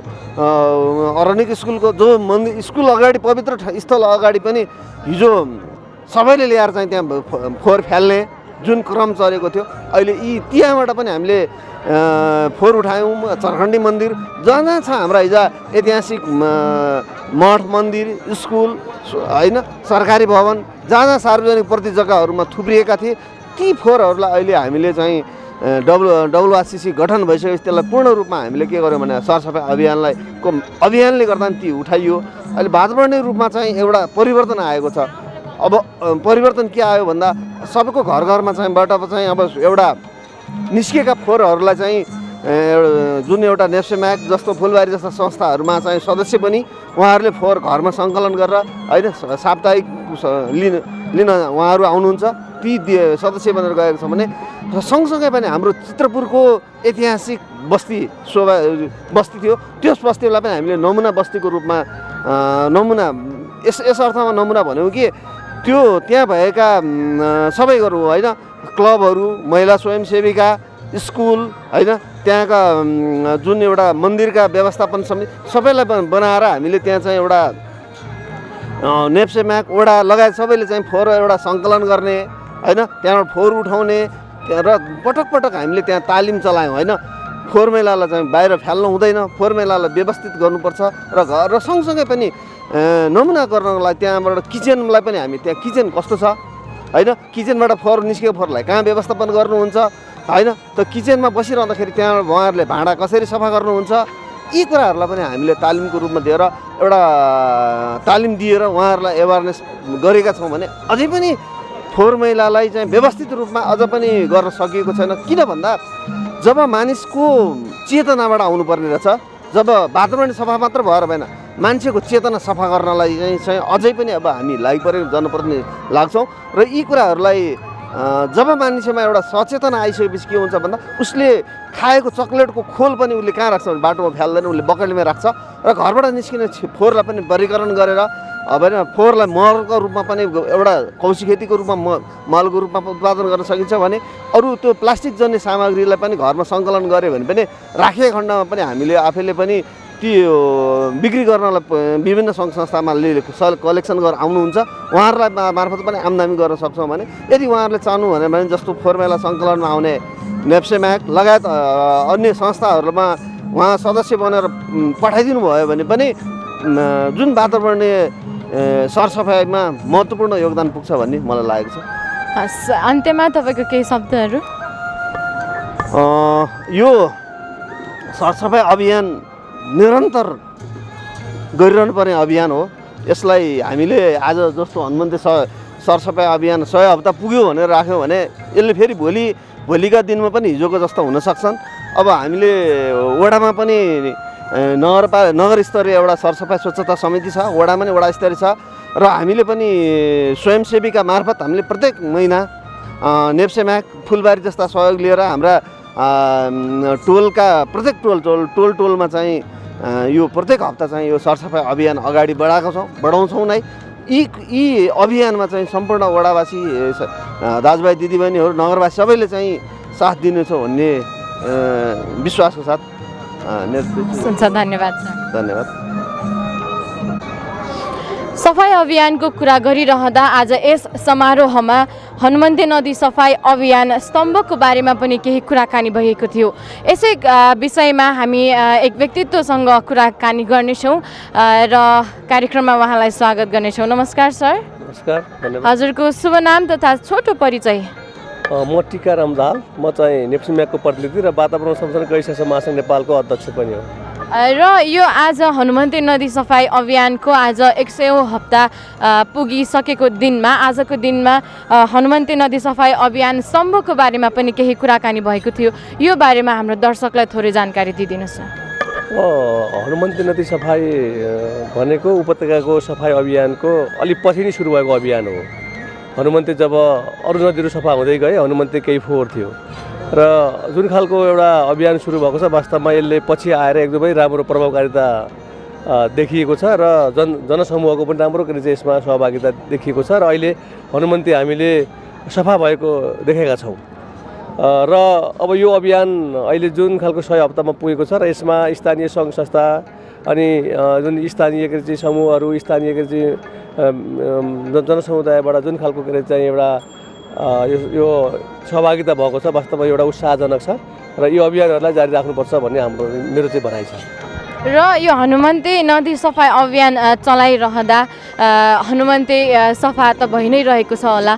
अरनिक स्कुलको जो मन्दिर स्कुल अगाडि पवित्र स्थल अगाडि पनि हिजो सबैले ल्याएर चाहिँ त्यहाँ फोहोर फाल्ने जुन क्रम चलेको थियो अहिले त्यहाँबाट पनि हामीले फोहोर उठायौँ। चरखण्डी मन्दिर जहाँ छ हाम्रा हिजो ऐतिहासिक मठ मन्दिर स्कुल होइन सरकारी भवन जहाँ सार्वजनिक प्रति जग्गाहरूमा थुप्रिएका थिए ती फोहोरहरूलाई अहिले हामीले चाहिँ WRCC गठन भइसकेपछि त्यसलाई पूर्ण रूपमा हामीले के गर्यौँ भने सरसफाइ अभियानले गर्दा ती उठाइयो। अहिले वातावरणीय रूपमा चाहिँ एउटा परिवर्तन आएको छ। अब परिवर्तन के आयो भन्दा सबैको घरमा चाहिँ अब एउटा निस्किएका फोहोरहरूलाई चाहिँ जुन एउटा नेप्सेम्याक जस्तो फुलबारी जस्ता संस्थाहरूमा चाहिँ सदस्य पनि उहाँहरूले फोहोर घरमा सङ्कलन गरेर होइन साप्ताहिक लिन उहाँहरू आउनुहुन्छ। ती सदस्य बनेर गएको छ भने सँगसँगै पनि हाम्रो चित्रपुरको ऐतिहासिक बस्ती थियो त्यस बस्तीलाई पनि हामीले नमुना बस्तीको रूपमा नमुना यस अर्थमा नमुना भन्यौँ कि त्यो त्यहाँ भएका सबै कुरो होइन क्लबहरू महिला स्वयंसेविका स्कुल होइन त्यहाँका जुन एउटा मन्दिरका व्यवस्थापन समिति सबैलाई बनाएर हामीले त्यहाँ चाहिँ एउटा नेप्सेम्याक वडा लगायत सबैले चाहिँ फोहोर एउटा सङ्कलन गर्ने होइन त्यहाँबाट फोहोर उठाउने र पटक हामीले त्यहाँ तालिम चलायौँ होइन फोहोर मैलालाई चाहिँ बाहिर फाल्नु हुँदैन, फोहोर मैलालाई व्यवस्थित गर्नुपर्छ र सँगसँगै पनि नमुना गर्नको लागि त्यहाँबाट किचनलाई पनि हामी त्यहाँ किचन कस्तो छ होइन किचनबाट फोहोर निस्केको फोहोरलाई कहाँ व्यवस्थापन गर्नुहुन्छ होइन त किचनमा बसिरहँदाखेरि त्यहाँबाट उहाँहरूले भाँडा कसरी सफा गर्नुहुन्छ यी कुराहरूलाई पनि हामीले तालिमको रूपमा दिएर एउटा तालिम दिएर उहाँहरूलाई एवारनेस गरेका छौँ भने अझै पनि फोहोर मैलालाई चाहिँ व्यवस्थित रूपमा अझ पनि गर्न सकिएको छैन। किन भन्दा जब मानिसको चेतनाबाट आउनुपर्ने रहेछ, जब वातावरण सफा मात्र भएर भएन मान्छेको चेतना सफा गर्नलाई चाहिँ अझै पनि अब हामी लागिपरेको जनप्रतिनिधि लाग्छौँ र यी कुराहरूलाई जब मान्छेमा एउटा सचेतना आइसकेपछि के हुन्छ भन्दा उसले खाएको चक्लेटको खोल पनि उसले कहाँ राख्छ भने बाटोमा फ्याल्दैन, उसले बकेटमा राख्छ र घरबाट निस्किने फोहोरलाई पनि वर्गीकरण गरेर अब फोहोरलाई मलको रूपमा पनि एउटा कौशी खेतीको रूपमा मलको रूपमा उत्पादन गर्न सकिन्छ भने अरू त्यो प्लास्टिक जन्य सामग्रीलाई पनि घरमा सङ्कलन गऱ्यो भने पनि राखेको खण्डमा पनि हामीले आफैले पनि त्यो बिक्री गर्नलाई विभिन्न सङ्घ संस्थामा कलेक्सन गरेर आउनुहुन्छ, उहाँहरूलाई मार्फत पनि आम्दानी गर्न सक्छौँ भने यदि उहाँहरूले चाहनु भने जस्तो फोहोर मैला सङ्कलनमा आउने नेप्सेम्याक लगायत अन्य संस्थाहरूमा उहाँ सदस्य बनेर पठाइदिनु भयो भने पनि जुन वातावरणीय सरसफाइमा महत्त्वपूर्ण योगदान पुग्छ भन्ने मलाई लागेको छ। हस्, अन्त्यमा तपाईँको केही शब्दहरू? यो सरसफाइ अभियान निरन्तर गरिरहनु पर्ने अभियान हो। यसलाई हामीले आज जस्तो हनुमन्ते सरसफाइ अभियान 100 हप्ता पुग्यो भनेर राख्यौँ भने यसले फेरि भोलिका दिनमा पनि हिजोको जस्तो हुन सक्छन्। अब हामीले वडामा पनि नगर स्तरीय एउटा सरसफाइ स्वच्छता समिति छ, वडामा पनि वडा स्तरीय छ र हामीले पनि स्वयंसेवीका मार्फत हामीले प्रत्येक महिना नेप्सेम्याक फुलबारी जस्ता सहयोग लिएर हाम्रा टोलका प्रत्येक टोलमा चाहिँ यो प्रत्येक हप्ता चाहिँ यो सरसफाइ अभियान अगाडि बढाउँछौँ नै। यी अभियानमा चाहिँ सम्पूर्ण वडावासी दाजुभाइ दिदीबहिनीहरू नगरवासी सबैले चाहिँ साथ दिनेछौँ भन्ने विश्वासको साथ धन्यवाद सर। धन्यवाद। सफाई अभियानको कुरा गरिरहँदा आज यस समारोहमा हनुमन्ते नदी सफाई अभियान स्तम्भको बारेमा पनि केही कुराकानी भएको थियो। यसै विषयमा हामी एक व्यक्तित्वसँग कुराकानी गर्नेछौँ र कार्यक्रममा उहाँलाई स्वागत गर्नेछौँ। नमस्कार सर। नमस्कार, धन्यवाद। हजुरको शुभ नाम तथा छोटो परिचय? म टिकाराम दाहाल, म चाहिँ नेप्सेम्याकको प्रतिनिधि र वातावरण संरक्षण कैसा महासङ्घ नेपालको अध्यक्ष पनि हो। र यो आज हनुमन्ते नदी सफाई अभियानको आज 100औं हप्ता पुगिसकेको दिनमा आजको दिनमा हनुमन्ते नदी सफाई अभियान स्तम्भको बारेमा पनि केही कुराकानी भएको थियो। यो बारेमा हाम्रो दर्शकलाई थोरै जानकारी दिइदिनुहोस् न। हनुमन्ते नदी सफाई भनेको उपत्यकाको सफाई अभियानको अलिक पछि नै सुरु भएको अभियान हो। हनुमन्ते जब अरू नदीहरू सफा हुँदै गए हनुमन्ते केही फोहोर थियो र जुन खालको एउटा अभियान सुरु भएको छ वास्तवमा यसले पछि आएर एकदमै राम्रो प्रभावकारिता देखिएको छ र जनसमूहको पनि राम्रो गरी चाहिँ यसमा सहभागिता देखिएको छ र अहिले हनुमन्ते हामीले सफा भएको देखेका छौँ। र अब यो अभियान अहिले जुन खालको 100 हप्तामा पुगेको छ र यसमा स्थानीय सङ्घ संस्था अनि जुन स्थानीय के चाहिँ समूहहरू स्थानीय के चाहिँ जनसमुदायबाट जुन खालको के चाहिँ एउटा यो सहभागिता भएको छ वास्तवमा एउटा उत्साहजनक छ र यो अभियानहरूलाई जारी राख्नुपर्छ भन्ने मेरो चाहिँ भनाइ छ। र यो हनुमन्ते नदी सफाई अभियान चलाइरहँदा हनुमन्ते सफा त भइ नै रहेको छ होला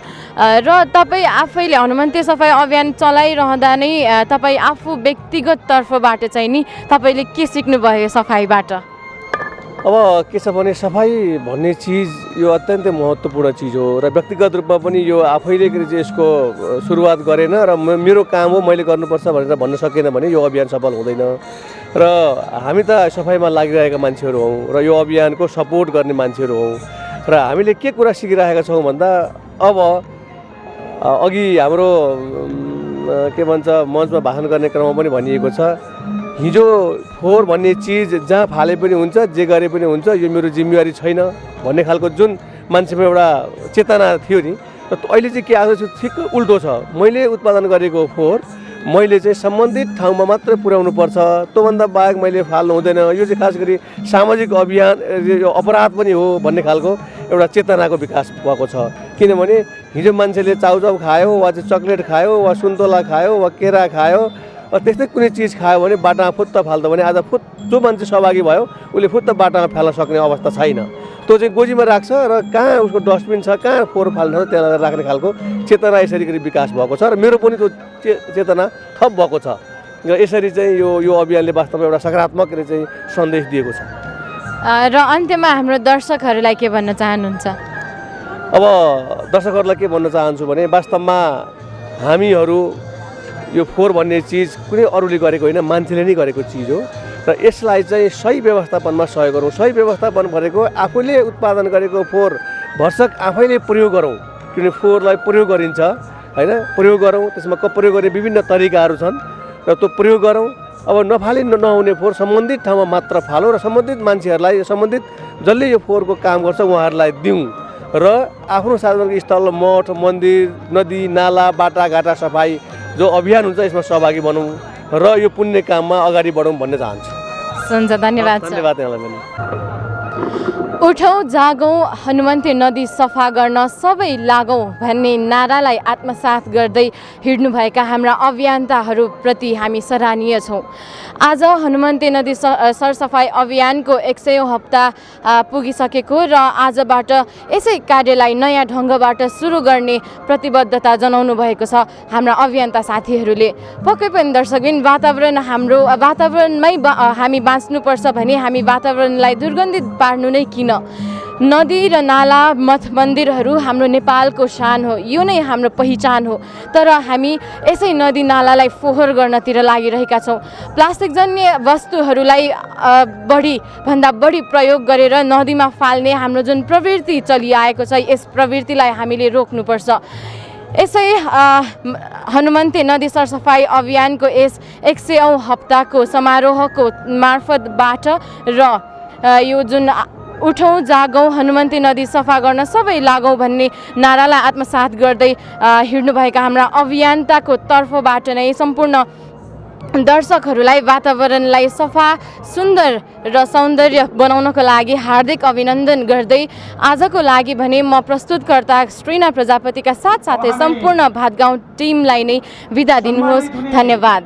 र तपाईँ आफैले हनुमन्ते सफाई अभियान चलाइरहँदा नै तपाईँ आफू व्यक्तिगत तर्फबाट चाहिँ नि तपाईँले के सिक्नुभयो सफाइबाट? अब के छ भने सफाई भन्ने चिज यो अत्यन्तै महत्त्वपूर्ण चिज हो र व्यक्तिगत रूपमा पनि यो आफैले चाहिँ यसको सुरुवात गरेन र मेरो काम हो मैले गर्नुपर्छ भनेर भन्न सकेन भने यो अभियान सफल हुँदैन। र हामी त सफाइमा लागिरहेका मान्छेहरू हौँ र यो अभियानको सपोर्ट गर्ने मान्छेहरू हौँ र हामीले के कुरा सिकिरहेका छौँ भन्दा अब अघि हाम्रो के भन्छ मञ्चमा भाषण गर्ने क्रममा पनि भनिएको छ हिजो फोहोर भन्ने चिज जहाँ फाले पनि हुन्छ जे गरे पनि हुन्छ यो मेरो जिम्मेवारी छैन भन्ने खालको जुन मान्छेमा एउटा चेतना थियो नि अहिले चाहिँ के आएको छ ठिक उल्टो छ। मैले उत्पादन गरेको फोहोर मैले चाहिँ सम्बन्धित ठाउँमा मात्रै पुर्याउनु पर्छ, त्योभन्दा बाहेक मैले फाल्नु हुँदैन। यो चाहिँ खास गरी सामाजिक अभियान यो अपराध पनि हो भन्ने खालको एउटा चेतनाको विकास भएको छ। किनभने हिजो मान्छेले चाउचाउ खायो वा चाहिँ चक्लेट खायो वा सुन्तोला खायो वा केरा खायो त्यस्तै कुनै चिज खायो भने बाटामा फुत्त फाल्दो भने आज जो मान्छे सहभागी भयो उसले फुत्त बाटामा फाल्न सक्ने अवस्था छैन। त्यो चाहिँ गोजीमा राख्छ र कहाँ उसको डस्टबिन छ कहाँ फोहोर फाल्न छ त्यहाँ राख्ने खालको चेतना यसरी गरी विकास भएको छ र मेरो पनि त्यो चेतना थप भएको छ र यसरी चाहिँ यो अभियानले वास्तवमा एउटा सकारात्मक चाहिँ सन्देश दिएको छ। र अन्त्यमा हाम्रो दर्शकहरूलाई के भन्न चाहनुहुन्छ? अब दर्शकहरूलाई के भन्न चाहन्छु भने वास्तवमा हामीहरू यो फोहोर भन्ने चिज कुनै अरूले गरेको होइन मान्छेले नै गरेको चिज हो र यसलाई चाहिँ सही व्यवस्थापनमा सहयोग गरौँ। सही व्यवस्थापन भनेको आफूले उत्पादन गरेको फोहोर भरसक आफैले प्रयोग गरौँ किनभने फोहोरलाई प्रयोग गरिन्छ होइन प्रयोग गरौँ। त्यसमा प्रयोग गर्ने विभिन्न तरिकाहरू छन् र त्यो प्रयोग गरौँ। अब नफाली नहुने फोहोर सम्बन्धित ठाउँमा मात्र फालौँ र सम्बन्धित मान्छेहरूलाई सम्बन्धित जसले यो फोहोरको काम गर्छ उहाँहरूलाई दिउँ र आफ्नो सार्वजनिक स्थल मठ मन्दिर नदी नाला बाटाघाटा सफाई जो अभियान हुन्छ यसमा सहभागी बनौँ र यो पुण्य काममा अगाडि बढौँ भन्ने चाहन्छु। हुन्छ, धन्यवाद सर। धन्यवाद यहाँलाई पनि। उठौँ जागौँ हनुमन्ते नदी सफा गर्न सबै लागौँ भन्ने नारालाई आत्मसात गर्दै हिँड्नुभएका हाम्रा अभियन्ताहरूप्रति हामी सराहनीय छौँ। आज हनुमन्ते नदी सरसफाइ अभियानको 100औं हप्ता पुगिसकेको र आजबाट यसै कार्यलाई नयाँ ढङ्गबाट सुरु गर्ने प्रतिबद्धता जनाउनु भएको छ हाम्रा अभियन्ता साथीहरूले। पक्कै पनि दर्शकबिन हाम्रो वातावरणमै हामी बाँच्नुपर्छ भने हामी वातावरणलाई दुर्गन्धित पार्नु नै किन। नदी र नाला मठ मन्दिरहरू हाम्रो नेपालको शान हो, यो नै हाम्रो पहिचान हो। तर हामी यसै नदी नालालाई फोहोर गर्नतिर लागिरहेका छौँ। प्लास्टिकजन्य वस्तुहरूलाई भन्दा बढी प्रयोग गरेर नदीमा फाल्ने हाम्रो जुन प्रवृत्ति चलिआएको छ यस प्रवृत्तिलाई हामीले रोक्नुपर्छ। यसै हनुमन्ते नदी सरसफाइ अभियानको यस 100औं हप्ताको समारोहको मार्फतबाट र यो जुन उठौँ जागौँ हनुमन्ते नदी सफा गर्न सबै लागौँ भन्ने नारालाई आत्मसात गर्दै हिँड्नुभएका हाम्रा अभियन्ताको तर्फबाट नै सम्पूर्ण दर्शकहरूलाई वातावरणलाई सफा सुन्दर र सौन्दर्य बनाउनको लागि हार्दिक अभिनन्दन गर्दै आजको लागि भने म प्रस्तुतकर्ता श्रीना प्रजापतिका साथसाथै सम्पूर्ण भातगाउँ टिमलाई नै बिदा दिनुहोस्। धन्यवाद।